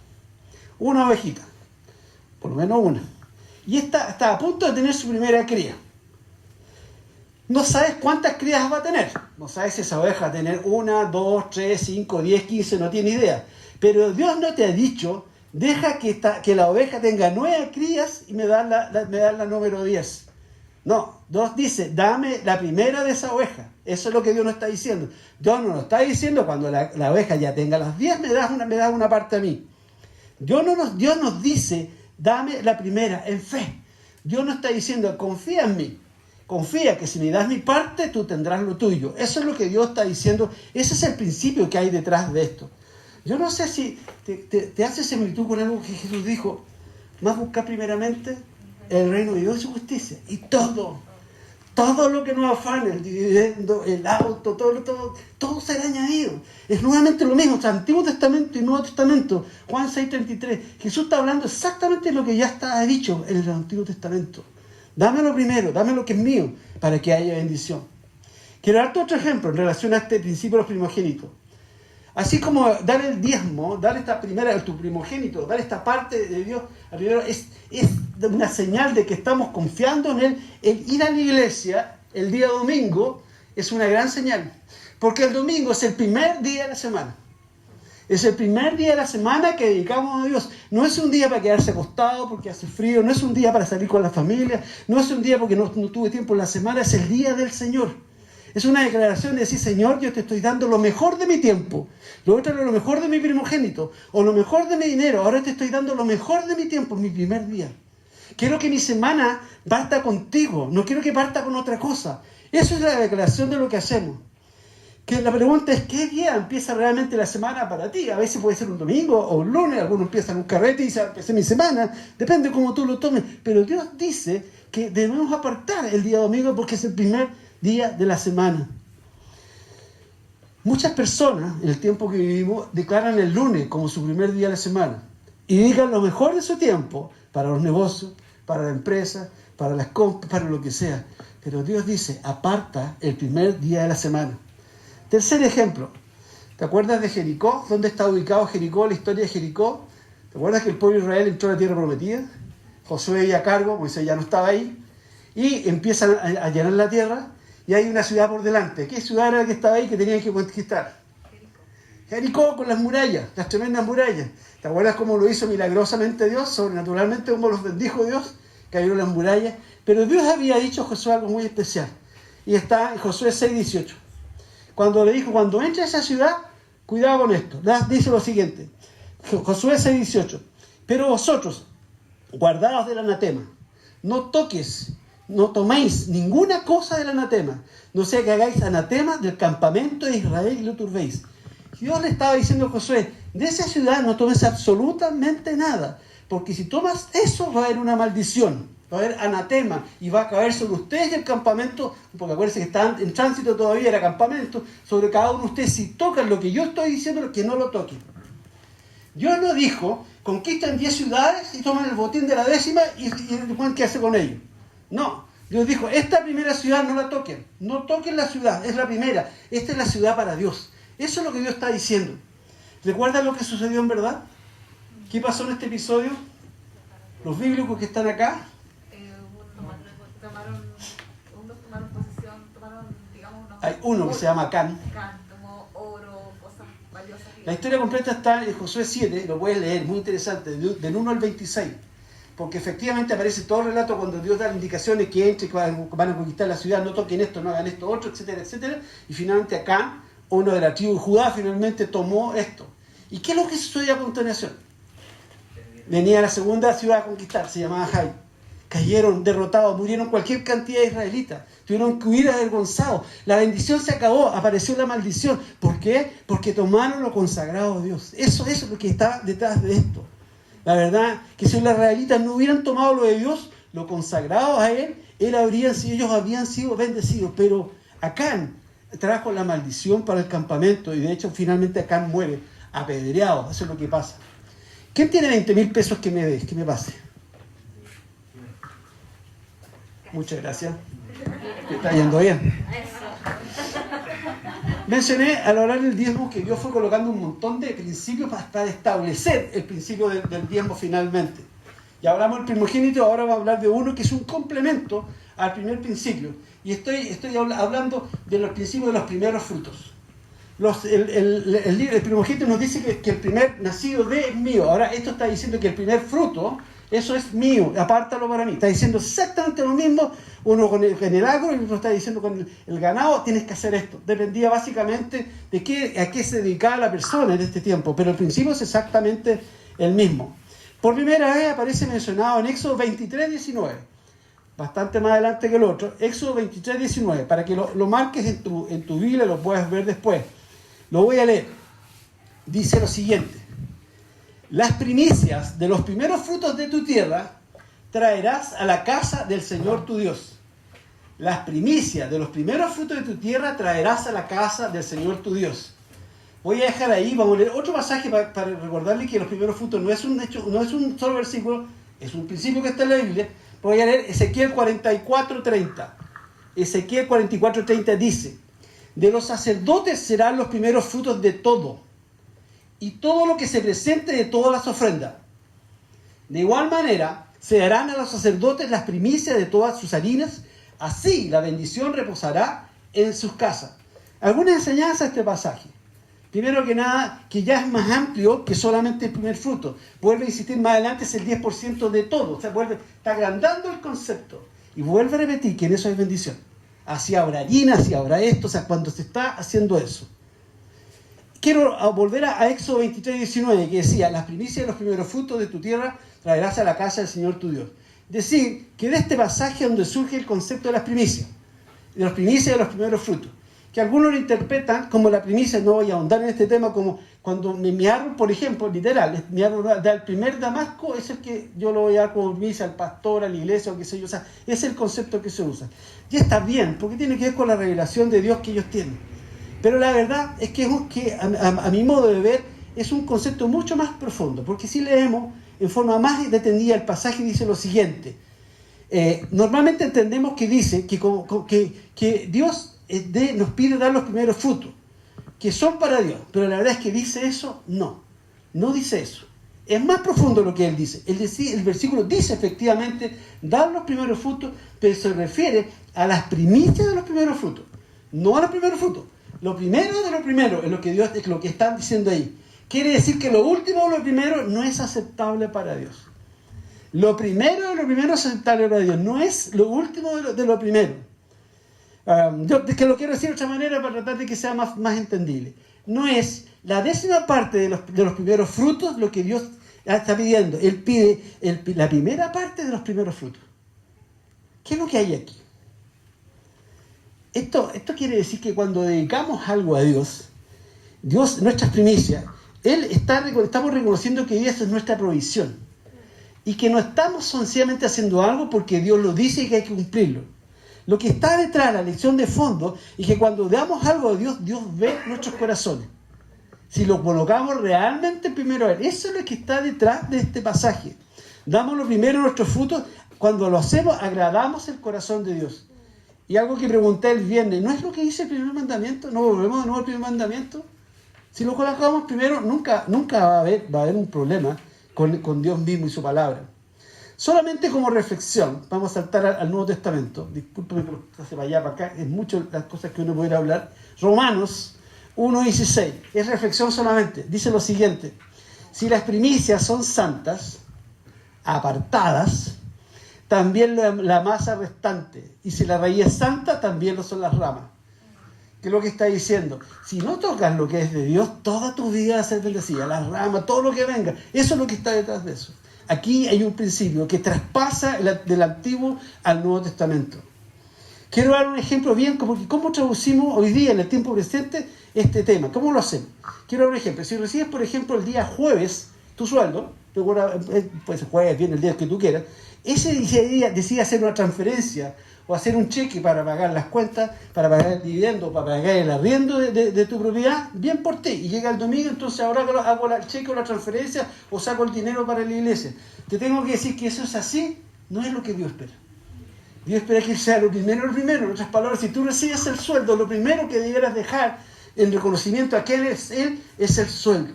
por lo menos una. Y está a punto de tener su primera cría. No sabes cuántas crías va a tener. No sabes si esa oveja va a tener 1, 2, 3, 5, 10, 15, no tiene idea. Pero Dios no te ha dicho, deja que la oveja tenga 9 crías y me da la número 10. No, Dios dice, dame la primera de esa oveja. Eso es lo que Dios nos está diciendo. Dios no nos está diciendo, cuando la oveja ya tenga las 10, me das una parte a mí. Dios nos dice, dame la primera en fe. Dios no está diciendo, confía en mí. Confía que si me das mi parte, tú tendrás lo tuyo. Eso es lo que Dios está diciendo. Ese es el principio que hay detrás de esto. Yo no sé si te hace similitud con algo que Jesús dijo. Más buscar primeramente el reino de Dios y su justicia. Y todo lo que nos afane, el dividendo, el auto, todo será añadido. Es nuevamente lo mismo, o sea, Antiguo Testamento y Nuevo Testamento. Juan 6:33. Jesús está hablando exactamente lo que ya está dicho en el Antiguo Testamento. Dame lo primero, dame lo que es mío, para que haya bendición. Quiero darte otro ejemplo en relación a este principio de los primogénitos. Así como dar el diezmo, dar esta primera, tu primogénito, dar esta parte de Dios, es una señal de que estamos confiando en Él. El ir a la iglesia el día domingo es una gran señal, porque el domingo es el primer día de la semana. Es el primer día de la semana que dedicamos a Dios. No es un día para quedarse acostado porque hace frío, no es un día para salir con la familia, no es un día porque no tuve tiempo en la semana, es el día del Señor. Es una declaración de decir, Señor, yo te estoy dando lo mejor de mi tiempo, lo otro es lo mejor de mi primogénito, o lo mejor de mi dinero, ahora te estoy dando lo mejor de mi tiempo, mi primer día. Quiero que mi semana parta contigo, no quiero que parta con otra cosa. Eso es la declaración de lo que hacemos. Que la pregunta es, ¿qué día empieza realmente la semana para ti? A veces puede ser un domingo o un lunes, algunos empiezan un carrete y dicen, empecé mi semana, depende de cómo tú lo tomes. Pero Dios dice que debemos apartar el día domingo porque es el primer día de la semana. Muchas personas, en el tiempo que vivimos, declaran el lunes como su primer día de la semana y dedican lo mejor de su tiempo para los negocios, para la empresa, para las compras, para lo que sea. Pero Dios dice, aparta el primer día de la semana. Tercer ejemplo, ¿te acuerdas de Jericó? ¿Dónde está ubicado Jericó, la historia de Jericó? ¿Te acuerdas que el pueblo de Israel entró a la tierra prometida? Josué iba a cargo, Moisés ya no estaba ahí, y empiezan a llenar la tierra, y hay una ciudad por delante. ¿Qué ciudad era la que estaba ahí que tenían que conquistar? Jericó, con las murallas, las tremendas murallas. ¿Te acuerdas cómo lo hizo milagrosamente Dios? Sobrenaturalmente, cómo los bendijo Dios, cayeron las murallas. Pero Dios había dicho a Josué algo muy especial, y está en Josué 6:18. Cuando le dijo, cuando entre a esa ciudad, cuidado con esto. Dice lo siguiente, Josué 6:18. Pero vosotros, guardaos del anatema. No toques, no toméis ninguna cosa del anatema. No sea que hagáis anatema del campamento de Israel y lo turbéis. Dios le estaba diciendo a Josué, de esa ciudad no tomes absolutamente nada. Porque si tomas eso, va a haber una maldición. Va a haber anatema y va a caer sobre ustedes el campamento, porque acuérdense que están en tránsito todavía, era campamento, sobre cada uno de ustedes si tocan lo que yo estoy diciendo, que no lo toquen. Dios no dijo, conquistan 10 ciudades y toman el botín de la 10ª y ¿qué hace con ellos? No, Dios dijo, esta primera ciudad no la toquen, no toquen la ciudad, es la primera, esta es la ciudad para Dios. Eso es lo que Dios está diciendo. ¿Recuerdan lo que sucedió en verdad? ¿Qué pasó en este episodio? Los bíblicos que están acá,
tomaron posesión, digamos,
hay uno que se llama Acán.
tomó oro, cosas valiosas.
La historia completa está en Josué 7, lo puedes leer, muy interesante, del 1 al 26. Porque efectivamente aparece todo el relato cuando Dios da indicaciones que entre, que van a conquistar la ciudad, no toquen esto, no hagan esto, otro, etcétera, etcétera. Y finalmente Acán, uno de la tribu de Judá, finalmente tomó esto. ¿Y qué es lo que sucedió a continuación? Venía la segunda ciudad a conquistar, se llamaba Jai. Cayeron derrotados, murieron cualquier cantidad de israelitas, tuvieron que huir avergonzados. La bendición se acabó, apareció la maldición. ¿Por qué? Porque tomaron lo consagrado de Dios. Eso es lo que está detrás de esto. La verdad que si los israelitas no hubieran tomado lo de Dios, lo consagrado a Él, ellos habrían sido bendecidos. Pero Acán trajo la maldición para el campamento y de hecho finalmente Acán muere apedreado. Eso es lo que pasa. ¿Quién tiene 20,000 pesos que me pase? Muchas gracias. Me está yendo bien. Mencioné al hablar del diezmo que Dios fue colocando un montón de principios para establecer el principio del diezmo finalmente. Ya hablamos del primogénito, ahora vamos a hablar de uno que es un complemento al primer principio. Y estoy hablando de los principios de los primeros frutos. El primogénito nos dice que el primer nacido de es mío. Ahora esto está diciendo que el primer fruto, eso es mío, apártalo para mí. Está diciendo exactamente lo mismo, uno con el agro y el otro está diciendo con el ganado, tienes que hacer esto. Dependía básicamente de a qué se dedicaba la persona en este tiempo, pero el principio es exactamente el mismo. Por primera vez aparece mencionado en Éxodo 23:19, bastante más adelante que el otro. Éxodo 23:19, para que lo marques en tu Biblia, lo puedas ver después. Lo voy a leer. Dice lo siguiente: las primicias de los primeros frutos de tu tierra traerás a la casa del Señor tu Dios. Las primicias de los primeros frutos de tu tierra traerás a la casa del Señor tu Dios. Voy a dejar ahí, vamos a leer otro pasaje para recordarle que los primeros frutos no es un solo versículo, es un principio que está en la Biblia. Voy a leer Ezequiel 44:30. Ezequiel 44:30 dice: de los sacerdotes serán los primeros frutos de todo, y todo lo que se presente de todas las ofrendas. De igual manera, se darán a los sacerdotes las primicias de todas sus harinas, así la bendición reposará en sus casas. Alguna enseñanza a este pasaje. Primero que nada, que ya es más amplio que solamente el primer fruto. Vuelve a insistir más adelante, es el 10% de todo. O sea, está agrandando el concepto. Y vuelve a repetir que en eso hay bendición. Así habrá harina, así habrá esto, o sea, cuando se está haciendo eso. Quiero volver a Éxodo 23, 19, que decía, las primicias de los primeros frutos de tu tierra traerás a la casa del Señor tu Dios. Decir que de este pasaje donde surge el concepto de las primicias, de los primicias de los primeros frutos, que algunos lo interpretan como la primicia, no voy a ahondar en este tema, como cuando mi árbol, por ejemplo, literal, mi árbol del primer damasco es el que yo lo voy a dar como primicia al pastor, a la iglesia, o qué sé yo, o sea, es el concepto que se usa. Y está bien, porque tiene que ver con la revelación de Dios que ellos tienen. Pero la verdad es que a mi modo de ver es un concepto mucho más profundo, porque si leemos en forma más detenida el pasaje dice lo siguiente. Normalmente entendemos que dice que Dios nos pide dar los primeros frutos, que son para Dios, pero la verdad es que dice eso, no dice eso. Es más profundo lo que él dice. El versículo dice efectivamente dar los primeros frutos, pero se refiere a las primicias de los primeros frutos, no a los primeros frutos. Lo primero de lo primero es lo que están diciendo ahí. Quiere decir que lo último de lo primero no es aceptable para Dios. Lo primero de lo primero es aceptable para Dios, no es lo último de lo primero. Yo que lo quiero decir de otra manera para tratar de que sea más entendible. No es la 10ª parte de los primeros frutos lo que Dios está pidiendo. Él pide la primera parte de los primeros frutos. ¿Qué es lo que hay aquí? Esto quiere decir que cuando dedicamos algo a Dios, nuestras primicias, estamos reconociendo que Dios es nuestra provisión. Y que no estamos sencillamente haciendo algo porque Dios lo dice y que hay que cumplirlo. Lo que está detrás, la lección de fondo, es que cuando damos algo a Dios, Dios ve nuestros corazones. Si lo colocamos realmente primero a Él. Eso es lo que está detrás de este pasaje. Damos lo primero nuestros frutos. Cuando lo hacemos, agradamos el corazón de Dios. Y algo que pregunté el viernes, ¿no es lo que dice el primer mandamiento? ¿No volvemos de nuevo al primer mandamiento? Si lo colocamos primero, nunca va a haber un problema con Dios mismo y su palabra. Solamente como reflexión, vamos a saltar al Nuevo Testamento. Discúlpeme que lo hace para allá, para acá, es mucho las cosas que uno pudiera hablar. Romanos 1:16, es reflexión solamente. Dice lo siguiente: si las primicias son santas, apartadas, también la masa restante. Y si la raíz es santa, también lo son las ramas. ¿Qué es lo que está diciendo? Si no tocas lo que es de Dios, toda tu vida va a ser bendecida. Las ramas, todo lo que venga. Eso es lo que está detrás de eso. Aquí hay un principio que traspasa del Antiguo al Nuevo Testamento. Quiero dar un ejemplo bien, porque ¿cómo traducimos hoy día, en el tiempo presente, este tema? ¿Cómo lo hacemos? Quiero dar un ejemplo. Si recibes, por ejemplo, el día jueves tu sueldo, pues jueves, viernes, el día que tú quieras, ese día decides hacer una transferencia o hacer un cheque para pagar las cuentas, para pagar el dividendo, para pagar el arriendo de tu propiedad, bien por ti. Y llega el domingo, entonces ahora hago el cheque o la transferencia o saco el dinero para la iglesia. Te tengo que decir que eso es así, no es lo que Dios espera. Dios espera que sea lo primero. En otras palabras, si tú recibes el sueldo, lo primero que debieras dejar en reconocimiento a quién es Él es el sueldo.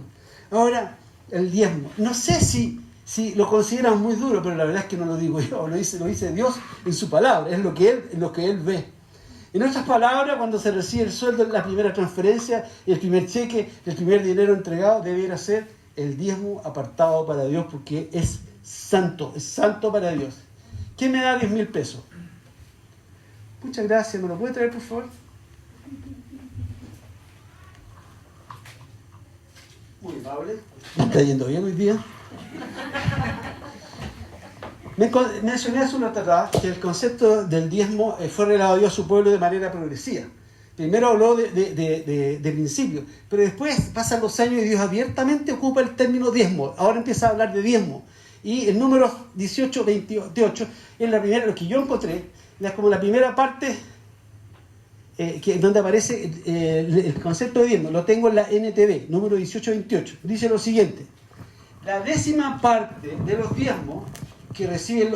Ahora, el diezmo. No sé si lo consideran muy duro, pero la verdad es que no lo digo yo, lo dice Dios en su palabra, es lo que Él ve. En otras palabras, cuando se recibe el sueldo, la primera transferencia, el primer cheque, el primer dinero entregado, debiera ser el diezmo apartado para Dios, porque es santo para Dios. ¿Quién me da 10,000 pesos? Muchas gracias, ¿me lo puede traer, por favor? Muy amable. ¿Me está yendo bien hoy día? Mencioné hace una tarde que el concepto del diezmo fue revelado a Dios a su pueblo de manera progresiva. Primero habló de principio, pero después pasan los años y Dios abiertamente ocupa el término diezmo. Ahora empieza a hablar de diezmo. Y el número 18, 28 es la primera, lo que yo encontré, es como la primera parte donde aparece el concepto de diezmo. Lo tengo en la NTV, número 18, 28. Dice lo siguiente: la 10ª parte de los diezmos que reciben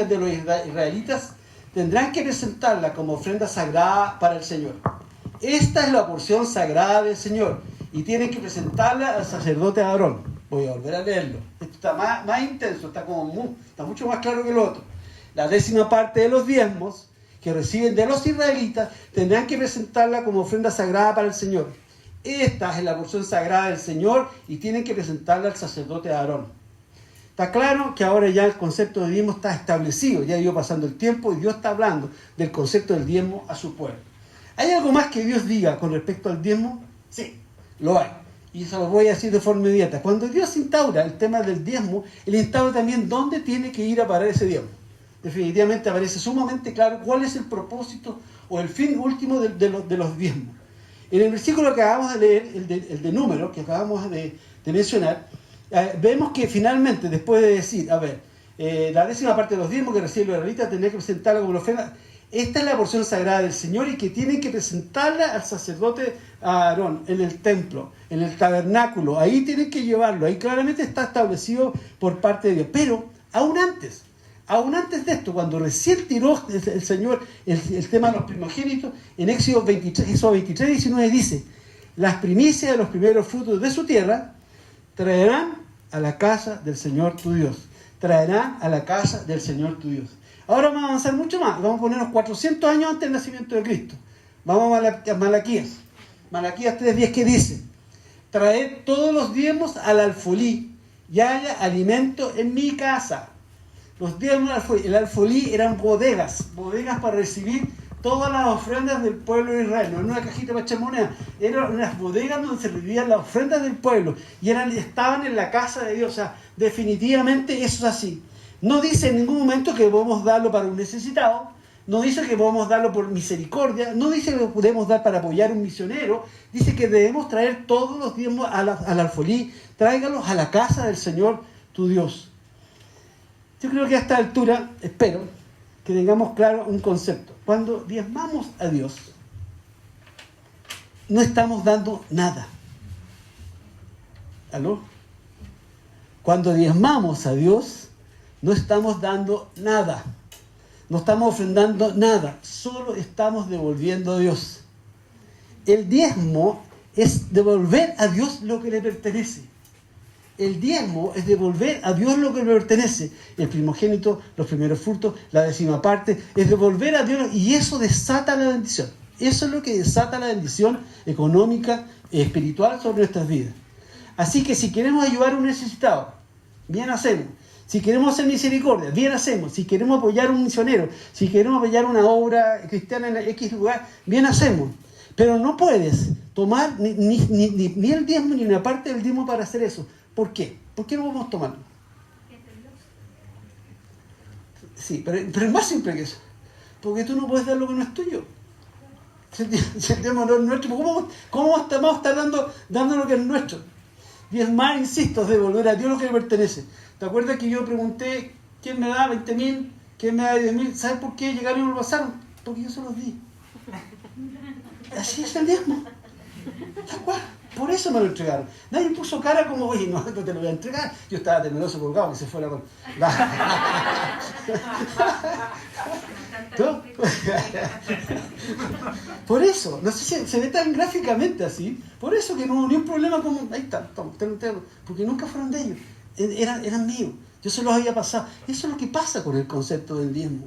de los israelitas tendrán que presentarla como ofrenda sagrada para el Señor. Esta es la porción sagrada del Señor y tienen que presentarla al sacerdote Aarón. Voy a volver a leerlo. Esto está más intenso, está mucho más claro que lo otro. La 10ª parte de los diezmos que reciben de los israelitas tendrán que presentarla como ofrenda sagrada para el Señor. Esta es la porción sagrada del Señor y tienen que presentarla al sacerdote Aarón. Está claro que ahora ya el concepto de diezmo está establecido, ya ha ido pasando el tiempo y Dios está hablando del concepto del diezmo a su pueblo. ¿Hay algo más que Dios diga con respecto al diezmo? Sí, lo hay. Y eso lo voy a decir de forma inmediata. Cuando Dios instaura el tema del diezmo, Él instaura también dónde tiene que ir a parar ese diezmo. Definitivamente aparece sumamente claro cuál es el propósito o el fin último de los diezmos. En el versículo que acabamos de leer, el de Números, que acabamos de mencionar, vemos que finalmente, después de decir, la 10ª parte de los diezmos que recibe los israelitas tendría que presentarla como una ofrenda. Esta es la porción sagrada del Señor y que tienen que presentarla al sacerdote Aarón en el templo, en el tabernáculo. Ahí tienen que llevarlo. Ahí claramente está establecido por parte de Dios. Pero aún antes de esto, cuando recién tiró el Señor el tema de los primogénitos, en Éxodo 23, 19 dice: las primicias de los primeros frutos de su tierra traerán a la casa del Señor tu Dios. Traerán a la casa del Señor tu Dios. Ahora vamos a avanzar mucho más. Vamos a ponernos 400 años antes del nacimiento de Cristo. Vamos a Malaquías. Malaquías 3:10, que dice: traed todos los diezmos al alfolí y haya alimento en mi casa. Los diezmos al alfolí. El alfolí eran bodegas para recibir todas las ofrendas del pueblo de Israel. No era una cajita para echar moneda, eran unas bodegas donde se recibían las ofrendas del pueblo y estaban en la casa de Dios. O sea, definitivamente eso es así. No dice en ningún momento que podemos darlo para un necesitado, no dice que podemos darlo por misericordia, no dice que lo podemos dar para apoyar a un misionero, dice que debemos traer todos los diezmos al alfolí, tráigalos a la casa del Señor tu Dios. Yo creo que a esta altura, espero que tengamos claro un concepto. Cuando diezmamos a Dios, no estamos dando nada. ¿Aló? Cuando diezmamos a Dios, no estamos dando nada. No estamos ofrendando nada. Solo estamos devolviendo a Dios. El diezmo es devolver a Dios lo que le pertenece. El diezmo es devolver a Dios lo que le pertenece. El primogénito, los primeros frutos, la 10ª parte, es devolver a Dios, y eso desata la bendición. Eso es lo que desata la bendición económica y espiritual sobre nuestras vidas. Así que si queremos ayudar a un necesitado, bien hacemos. Si queremos hacer misericordia, bien hacemos. Si queremos apoyar a un misionero, si queremos apoyar una obra cristiana en X lugar, bien hacemos. Pero no puedes tomar ni el diezmo ni una parte del diezmo para hacer eso. ¿Por qué? ¿Por qué no podemos tomarlo? Sí, pero es más simple que eso. Porque tú no puedes dar lo que no es tuyo. Si el diezmo no es nuestro, ¿cómo vamos a estar dando lo que es nuestro? Diezmar, insisto, es devolver a Dios lo que le pertenece. ¿Te acuerdas que yo pregunté quién me da 20.000, quién me da 10.000? ¿Sabes por qué llegaron y me lo pasaron? Porque yo se los di. Así es el diezmo. ¿Tal cual? Por eso me lo entregaron. Nadie puso cara como, oye, no te lo voy a entregar. Yo estaba temeroso colgado que se fuera con... ¿No? Por eso, no sé si se ve tan gráficamente así, por eso que no hubo ni un problema como, ahí está, porque nunca fueron de ellos, eran míos, yo se los había pasado. Eso es lo que pasa con el concepto del diezmo.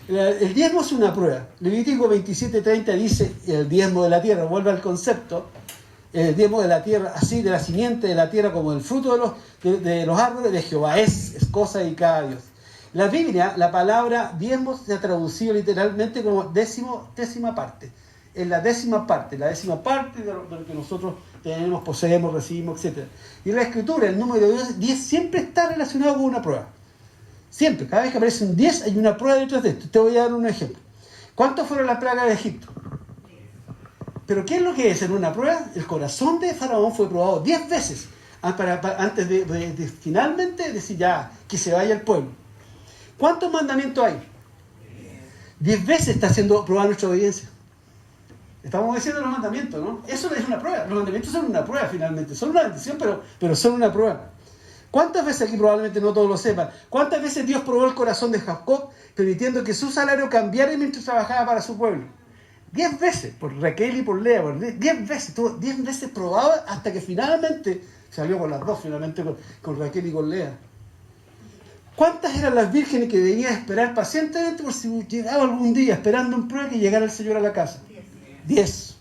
El diezmo es una prueba. Levítico 27:30 dice, el diezmo de la tierra, vuelve al concepto, el diezmo de la tierra, así de la simiente de la tierra como el fruto de los árboles de Jehová, es cosa dedicada a Dios. La Biblia, la palabra diezmo se ha traducido literalmente como décima parte. Es la décima parte de lo que nosotros tenemos, poseemos, recibimos, etc. Y en la Escritura, el número 10 siempre está relacionado con una prueba. Siempre, cada vez que aparece un 10 hay una prueba detrás de esto. Te voy a dar un ejemplo. ¿Cuántas fueron las plagas de Egipto? Pero ¿qué es lo que es en una prueba? El corazón de Faraón fue probado 10 veces antes de finalmente decir ya, que se vaya el pueblo. ¿Cuántos mandamientos hay? 10 veces está siendo probada nuestra obediencia. Estamos diciendo los mandamientos, ¿no? Eso es una prueba. Los mandamientos son una prueba finalmente. Son una bendición, pero son una prueba. ¿Cuántas veces, aquí probablemente no todos lo sepan, cuántas veces Dios probó el corazón de Jacob, permitiendo que su salario cambiara mientras trabajaba para su pueblo? 10 veces, por Raquel y por Lea, 10 veces, tuvo 10 veces probado hasta que finalmente salió con las dos, finalmente con Raquel y con Lea. ¿Cuántas eran las vírgenes que debían esperar pacientemente por si llegaba algún día, esperando en prueba que llegara el Señor a la casa? 10.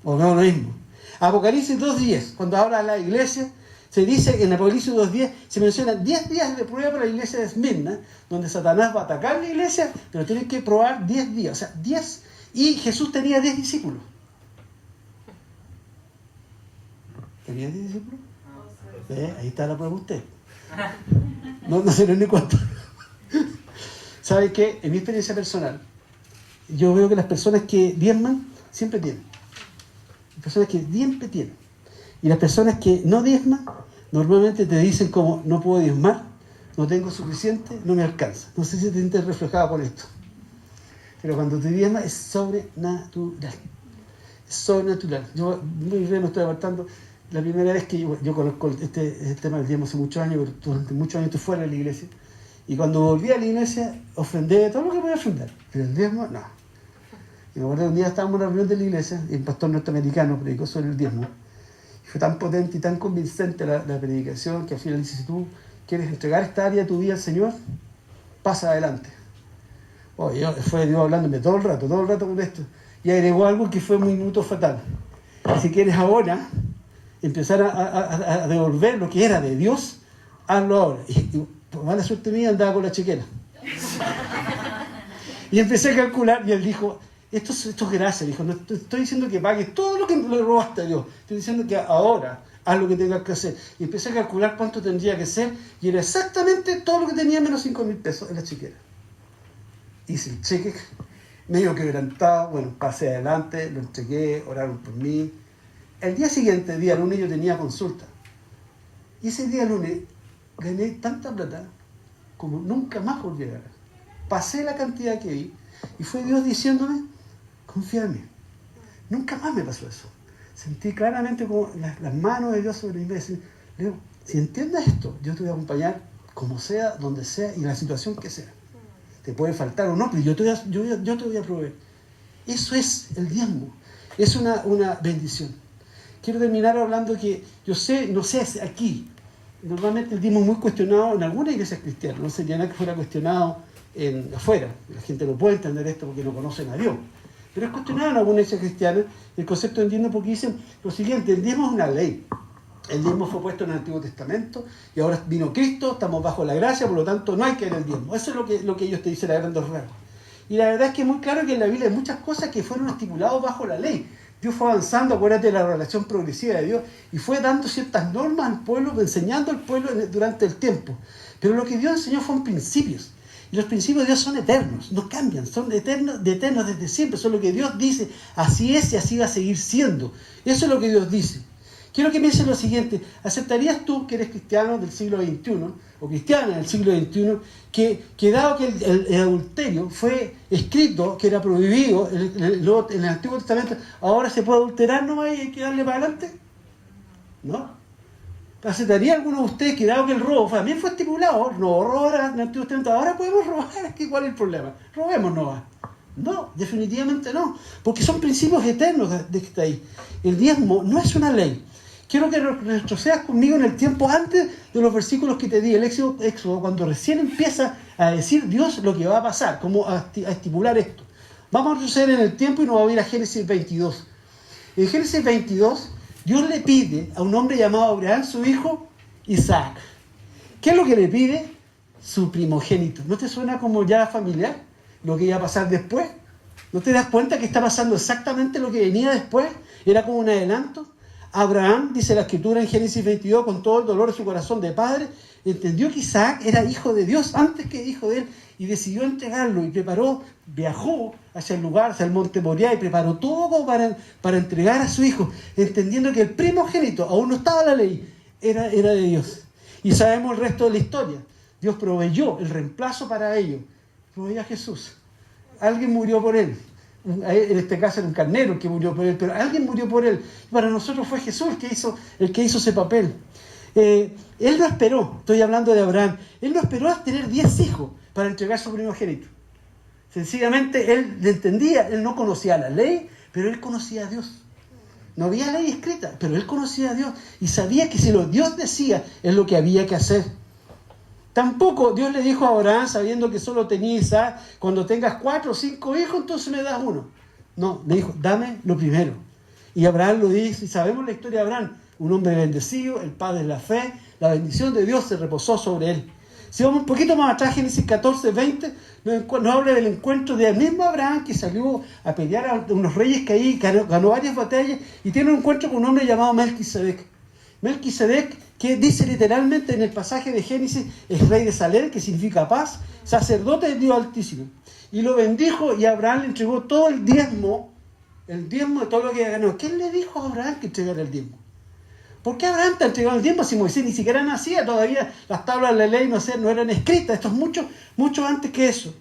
O vemos lo mismo. Apocalipsis 2.10, cuando habla de la iglesia, se dice en Apocalipsis 2.10, se mencionan 10 días de prueba para la iglesia de Esmirna, donde Satanás va a atacar la iglesia, pero tienen que probar 10 días. O sea, 10, y Jesús tenía 10 discípulos. ¿Tenía 10 discípulos? Ahí está la prueba usted. No se lo ni cuánto. ¿Sabe qué? En mi experiencia personal, yo veo que las personas que diezman siempre tienen. Las personas que siempre tienen. Y las personas que no diezman, normalmente te dicen como, no puedo diezmar, no tengo suficiente, no me alcanza. No sé si te sientes reflejado con esto. Pero cuando te diezmas es sobrenatural. Es sobrenatural. Yo muy bien me estoy apartando. La primera vez que yo conozco este tema del diezmo hace muchos años, pero durante muchos años estuve fuera de la iglesia. Y cuando volví a la iglesia, ofrendé todo lo que podía ofrendar. Pero el diezmo, no. Y me acuerdo que un día estábamos en una reunión de la iglesia y un pastor norteamericano predicó sobre el diezmo. Y fue tan potente y tan convincente la predicación que al final dice, si tú quieres entregar esta área de tu vida al Señor, pasa adelante. Fue Dios hablándome todo el rato con esto. Y agregó algo que fue muy minuto fatal. Y si quieres ahora empezar a devolver lo que era de Dios, hazlo ahora. Y por mala suerte mía andaba con la chequera. Y empecé a calcular y él dijo, esto es gracia. Dijo, no estoy diciendo que pagues todo lo que le robaste a Dios. Estoy diciendo que ahora haz lo que tengas que hacer. Y empecé a calcular cuánto tendría que ser y era exactamente todo lo que tenía menos 5,000 pesos en la chequera. Hice el cheque, medio quebrantado, bueno, pasé adelante, lo entregué, oraron por mí. El día siguiente, día lunes, yo tenía consulta. Y ese día lunes gané tanta plata como nunca más volví a ganar. Pasé la cantidad que vi y fue Dios diciéndome, confía en mí. Nunca más me pasó eso. Sentí claramente como las manos de Dios sobre mí. Le digo, si entiendes esto, yo te voy a acompañar como sea, donde sea y en la situación que sea. Te puede faltar o no, pero yo te voy a proveer. Eso es el diezmo. Es una bendición. Quiero terminar hablando que yo sé, no sé, aquí, normalmente el diezmo es muy cuestionado en algunas iglesias cristianas. No sería nada que fuera cuestionado afuera. La gente no puede entender esto porque no conocen a Dios. Pero es cuestionado en algunas iglesias cristianas el concepto del diezmo porque dicen lo siguiente, el diezmo es una ley. El diezmo fue puesto en el Antiguo Testamento y ahora vino Cristo, estamos bajo la gracia, por lo tanto no hay que dar el diezmo. Eso es lo que ellos te dicen a grandes rasgos. Y la verdad es que es muy claro que en la Biblia hay muchas cosas que fueron estipuladas bajo la ley. Dios fue avanzando, acuérdate de la relación progresiva de Dios, y fue dando ciertas normas al pueblo, enseñando al pueblo durante el tiempo. Pero lo que Dios enseñó fueron principios. Y los principios de Dios son eternos, no cambian, son eternos desde siempre. Eso es lo que Dios dice, así es y así va a seguir siendo. Eso es lo que Dios dice. Quiero que pienses lo siguiente, ¿aceptarías tú que eres cristiano del siglo XXI, o cristiana del siglo XXI, que dado que el adulterio fue escrito, que era prohibido en el Antiguo Testamento, ahora se puede adulterar nomás y hay que darle para adelante? ¿No? ¿Aceptaría alguno de ustedes que dado que el robo también fue estipulado, no robar en el Antiguo Testamento, ahora podemos robar? ¿Cuál es el problema? Robemos nomás. No, definitivamente no, porque son principios eternos de que está ahí. El diezmo no es una ley. Quiero que retrocedas conmigo en el tiempo antes de los versículos que te di, el Éxodo, cuando recién empieza a decir Dios lo que va a pasar, como a estipular esto. Vamos a retroceder en el tiempo y nos vamos a ir a Génesis 22. En Génesis 22, Dios le pide a un hombre llamado Abraham, su hijo, Isaac. ¿Qué es lo que le pide? Su primogénito. ¿No te suena como ya familiar lo que iba a pasar después? ¿No te das cuenta que está pasando exactamente lo que venía después? Era como un adelanto. Abraham, dice la Escritura en Génesis 22, con todo el dolor de su corazón de padre, entendió que Isaac era hijo de Dios antes que hijo de él y decidió entregarlo y viajó hacia el lugar, hacia el monte Moriah y preparó todo para entregar a su hijo, entendiendo que el primogénito, aún no estaba la ley, era de Dios. Y sabemos el resto de la historia. Dios proveyó el reemplazo para ello. Proveyó a Jesús. Alguien murió por él. En este caso era un carnero el que murió por él, pero alguien murió por él. Para nosotros fue Jesús el que hizo ese papel. Él no esperó, estoy hablando de Abraham, él no esperó a tener 10 hijos para entregar su primogénito. Sencillamente él entendía, él no conocía la ley, pero él conocía a Dios. No había ley escrita, pero él conocía a Dios y sabía que si lo Dios decía es lo que había que hacer. Tampoco Dios le dijo a Abraham, sabiendo que solo tenía Isaac, cuando tengas 4 o 5 hijos, entonces me das uno. No, le dijo, dame lo primero. Y Abraham lo dice, y sabemos la historia de Abraham, un hombre bendecido, el padre de la fe, la bendición de Dios se reposó sobre él. Si vamos un poquito más atrás, Génesis 14, 20, nos habla del encuentro del mismo Abraham que salió a pelear a unos reyes que ahí ganó varias batallas y tiene un encuentro con un hombre llamado Melquisedec. Melquisedec, que dice literalmente en el pasaje de Génesis, es rey de Salem, que significa paz, sacerdote de Dios Altísimo. Y lo bendijo y Abraham le entregó todo el diezmo de todo lo que ganó. ¿Quién le dijo a Abraham que entregara el diezmo? ¿Por qué Abraham te entregó el diezmo si Moisés ni siquiera nacía? Todavía las tablas de la ley no eran escritas. Esto es mucho antes que eso.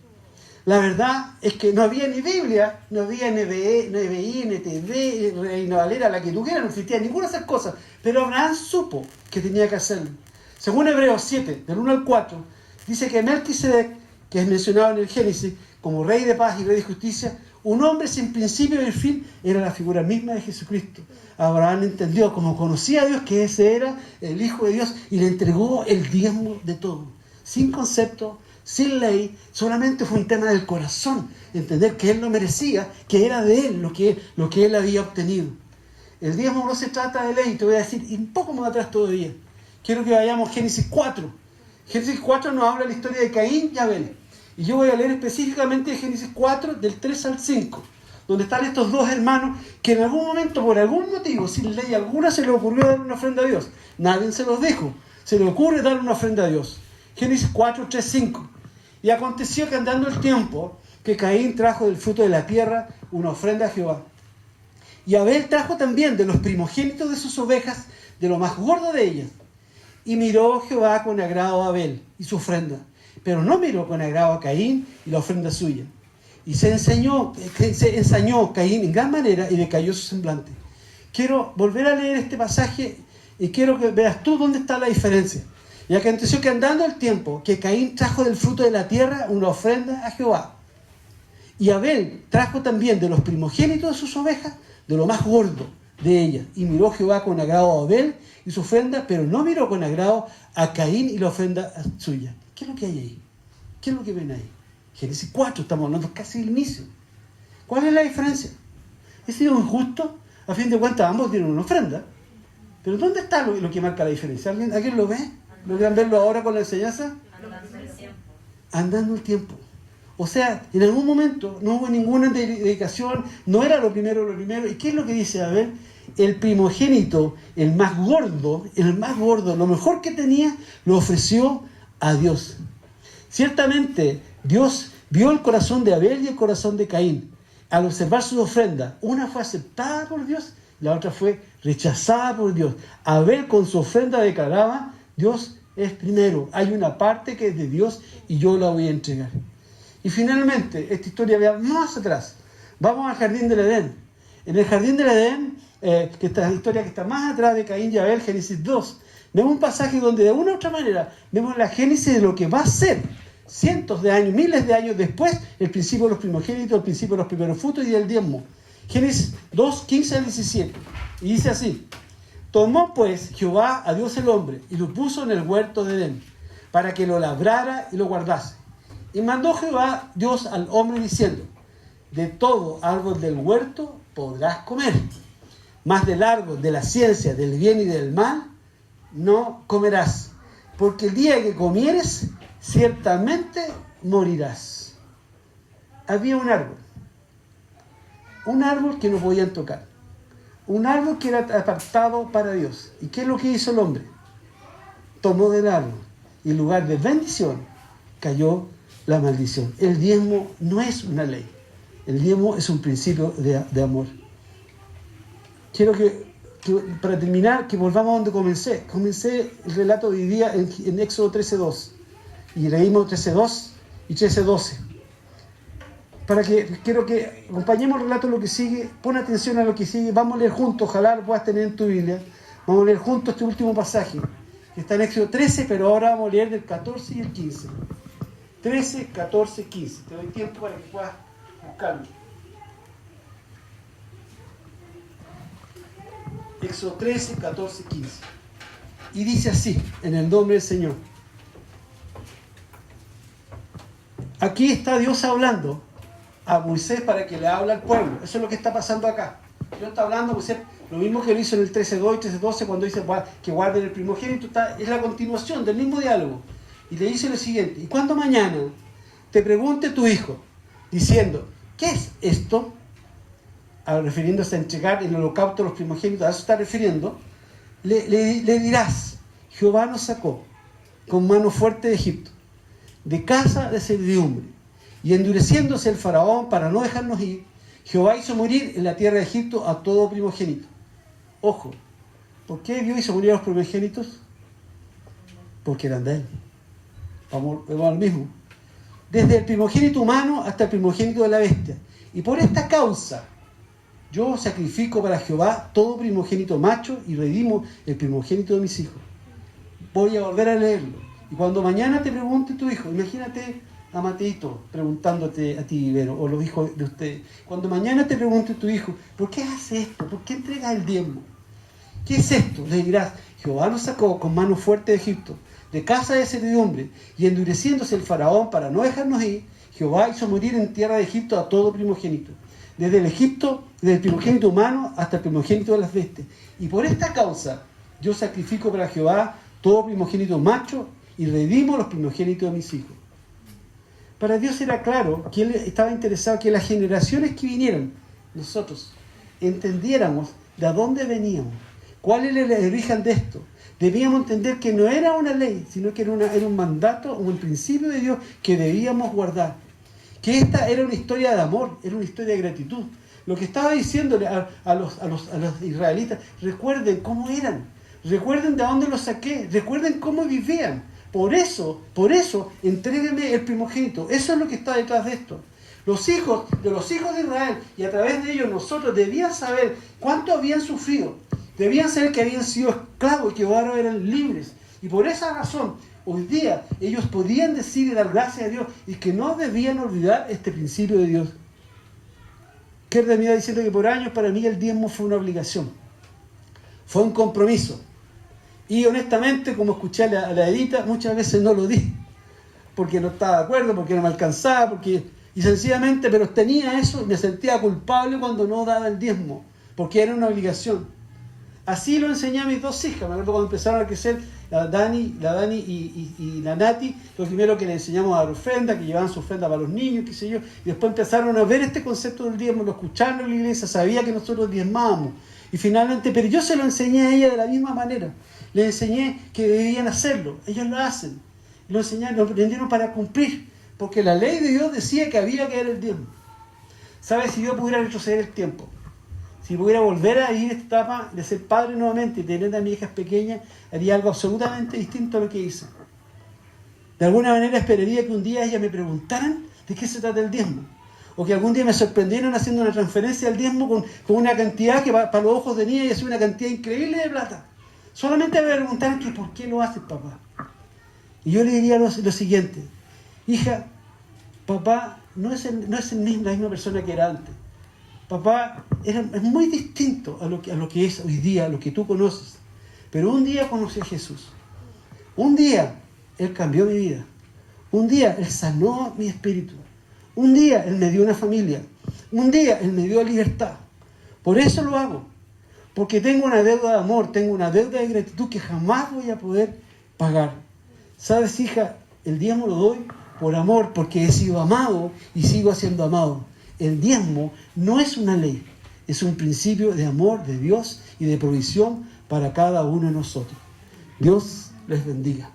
La verdad es que no había ni Biblia, no había NBI, NTV, Reina Valera, la que tú quieras, no existía ninguna de esas cosas. Pero Abraham supo que tenía que hacerlo. Según Hebreos 7, del 1 al 4, dice que Melquisedec, que es mencionado en el Génesis como rey de paz y rey de justicia, un hombre sin principio y fin, era la figura misma de Jesucristo. Abraham entendió, como conocía a Dios, que ese era el Hijo de Dios y le entregó el diezmo de todo. Sin concepto, sin ley, solamente fue un tema del corazón. Entender que él lo merecía, que era de él lo que él había obtenido. El diezmo no se trata de ley, te voy a decir, y un poco más atrás todavía. Quiero que vayamos a Génesis 4. Génesis 4 nos habla de la historia de Caín y Abel. Y yo voy a leer específicamente de Génesis 4, del 3 al 5, donde están estos dos hermanos que en algún momento, por algún motivo, sin ley alguna, se les ocurrió dar una ofrenda a Dios. Nadie se los dijo. Se les ocurre dar una ofrenda a Dios. Génesis 4, 3, 5. Y aconteció que andando el tiempo, que Caín trajo del fruto de la tierra una ofrenda a Jehová. Y Abel trajo también de los primogénitos de sus ovejas, de lo más gordo de ellas. Y miró Jehová con agrado a Abel y su ofrenda, pero no miró con agrado a Caín y la ofrenda suya. Y se ensañó Caín en gran manera y decayó su semblante. Quiero volver a leer este pasaje y quiero que veas tú dónde está la diferencia. Y aconteció que andando el tiempo, que Caín trajo del fruto de la tierra una ofrenda a Jehová. Y Abel trajo también de los primogénitos de sus ovejas, de lo más gordo de ellas. Y miró Jehová con agrado a Abel y su ofrenda, pero no miró con agrado a Caín y la ofrenda suya. ¿Qué es lo que hay ahí? ¿Qué es lo que ven ahí? Génesis 4, estamos hablando casi del inicio. ¿Cuál es la diferencia? ¿He sido injusto? A fin de cuentas, ambos tienen una ofrenda. Pero ¿dónde está lo que marca la diferencia? ¿Alguien lo ve? ¿Logran verlo ahora con la enseñanza? Andando el tiempo. O sea, en algún momento no hubo ninguna dedicación, no era lo primero. ¿Y qué es lo que dice Abel? El primogénito, el más gordo, lo mejor que tenía, lo ofreció a Dios. Ciertamente, Dios vio el corazón de Abel y el corazón de Caín. Al observar sus ofrendas, una fue aceptada por Dios, la otra fue rechazada por Dios. Abel con su ofrenda declaraba, Dios es primero, hay una parte que es de Dios y yo la voy a entregar. Y finalmente, esta historia va más atrás. Vamos al jardín del Edén. En el jardín del Edén, que esta historia que está más atrás de Caín y Abel, Génesis 2, vemos un pasaje donde de una u otra manera vemos la génesis de lo que va a ser cientos de años, miles de años después, el principio de los primogénitos, el principio de los primeros frutos y del diezmo. Génesis 2, 15 al 17. Y dice así: tomó pues Jehová a Dios el hombre y lo puso en el huerto de Edén, para que lo labrara y lo guardase. Y mandó Jehová Dios al hombre diciendo: de todo árbol del huerto podrás comer, mas del árbol de la ciencia del bien y del mal no comerás, porque el día que comieres ciertamente morirás. Había un árbol que no podían tocar, un árbol que era apartado para Dios. ¿Y qué es lo que hizo el hombre? Tomó del árbol y en lugar de bendición cayó la maldición. El diezmo no es una ley, el diezmo es un principio de amor. Quiero que para terminar, que volvamos a donde comencé. Comencé el relato de hoy día en Éxodo 13:2 y leímos 13:2 y 13:12. Quiero que acompañemos el relato de lo que sigue. Pon atención a lo que sigue. Vamos a leer juntos, ojalá lo puedas tener en tu Biblia. Vamos a leer juntos este último pasaje, que está en Éxodo 13, pero ahora vamos a leer del 14 y el 15. 13, 14, 15. Te doy tiempo para que puedas buscarlo. Éxodo 13, 14, 15. Y dice así, en el nombre del Señor. Aquí está Dios hablando a Moisés para que le hable al pueblo. Eso es lo que está pasando acá. Dios está hablando, pues, lo mismo que lo hizo en el 13.2 y 13.12 cuando dice que guarden el primogénito, es la continuación del mismo diálogo. Y le dice lo siguiente: y cuando mañana te pregunte tu hijo, diciendo, ¿qué es esto? Refiriéndose a entregar el holocausto a los primogénitos, a eso está refiriendo, le dirás: Jehová nos sacó con mano fuerte de Egipto, de casa de servidumbre, y endureciéndose el faraón para no dejarnos ir, Jehová hizo morir en la tierra de Egipto a todo primogénito. Ojo, ¿por qué Dios hizo morir a los primogénitos? Porque eran de él. Vamos al mismo. Desde el primogénito humano hasta el primogénito de la bestia. Y por esta causa, yo sacrifico para Jehová todo primogénito macho y redimo el primogénito de mis hijos. Voy a volver a leerlo. Y cuando mañana te pregunte tu hijo, imagínate a Mateito preguntándote a ti, Ibero, o los hijos de ustedes. Cuando mañana te pregunte tu hijo, ¿por qué hace esto? ¿Por qué entregas el diezmo? ¿Qué es esto? Le dirás: Jehová nos sacó con mano fuerte de Egipto, de casa de servidumbre, y endureciéndose el faraón para no dejarnos ir, Jehová hizo morir en tierra de Egipto a todo primogénito, desde el primogénito humano hasta el primogénito de las bestias. Y por esta causa yo sacrifico para Jehová todo primogénito macho y redimo los primogénitos de mis hijos. Para Dios era claro que Él estaba interesado que las generaciones que vinieran, nosotros, entendiéramos de dónde veníamos, cuál era el origen de esto. Debíamos entender que no era una ley, sino que era un mandato o un principio de Dios que debíamos guardar. Que esta era una historia de amor, era una historia de gratitud. Lo que estaba diciéndole a los israelitas: recuerden cómo eran, recuerden de dónde los saqué, recuerden cómo vivían. Por eso, entréguenme el primogénito. Eso es lo que está detrás de esto. Los hijos de Israel, y a través de ellos nosotros, debían saber cuánto habían sufrido. Debían saber que habían sido esclavos y que ahora eran libres. Y por esa razón, hoy día, ellos podían decir y dar gracias a Dios, y que no debían olvidar este principio de Dios. Kerr me iba diciendo que por años para mí el diezmo fue una obligación. Fue un compromiso. Y honestamente, como escuché a la Edita, muchas veces no lo di, porque no estaba de acuerdo, porque no me alcanzaba, y sencillamente, pero tenía eso y me sentía culpable cuando no daba el diezmo, porque era una obligación. Así lo enseñé a mis dos hijas. Me acuerdo cuando empezaron a crecer, la Dani y la Nati, lo primero que le enseñamos a dar ofrenda, que llevaban su ofrenda para los niños, qué sé yo, y después empezaron a ver este concepto del diezmo, lo escucharon en la iglesia, sabía que nosotros diezmábamos. Y finalmente, pero yo se lo enseñé a ella de la misma manera. Les enseñé que debían hacerlo. Ellos lo hacen. Lo enseñaron, lo aprendieron para cumplir. Porque la ley de Dios decía que había que dar el diezmo. ¿Sabes? Si yo pudiera retroceder el tiempo, si pudiera volver a ir a esta etapa de ser padre nuevamente y tener a mis hijas pequeñas, haría algo absolutamente distinto a lo que hice. De alguna manera esperaría que un día ellas me preguntaran de qué se trata el diezmo. O que algún día me sorprendieran haciendo una transferencia al diezmo con una cantidad que para los ojos de niña es una cantidad increíble de plata. Solamente me preguntaran que por qué lo haces, papá. Y yo le diría lo siguiente: hija, papá no es la misma persona que era antes. Papá es muy distinto a lo que es hoy día, a lo que tú conoces. Pero un día conocí a Jesús. Un día Él cambió mi vida. Un día Él sanó mi espíritu. Un día Él me dio una familia. Un día Él me dio libertad. Por eso lo hago. Porque tengo una deuda de amor, tengo una deuda de gratitud que jamás voy a poder pagar. ¿Sabes, hija? El diezmo lo doy por amor, porque he sido amado y sigo siendo amado. El diezmo no es una ley, es un principio de amor de Dios y de provisión para cada uno de nosotros. Dios les bendiga.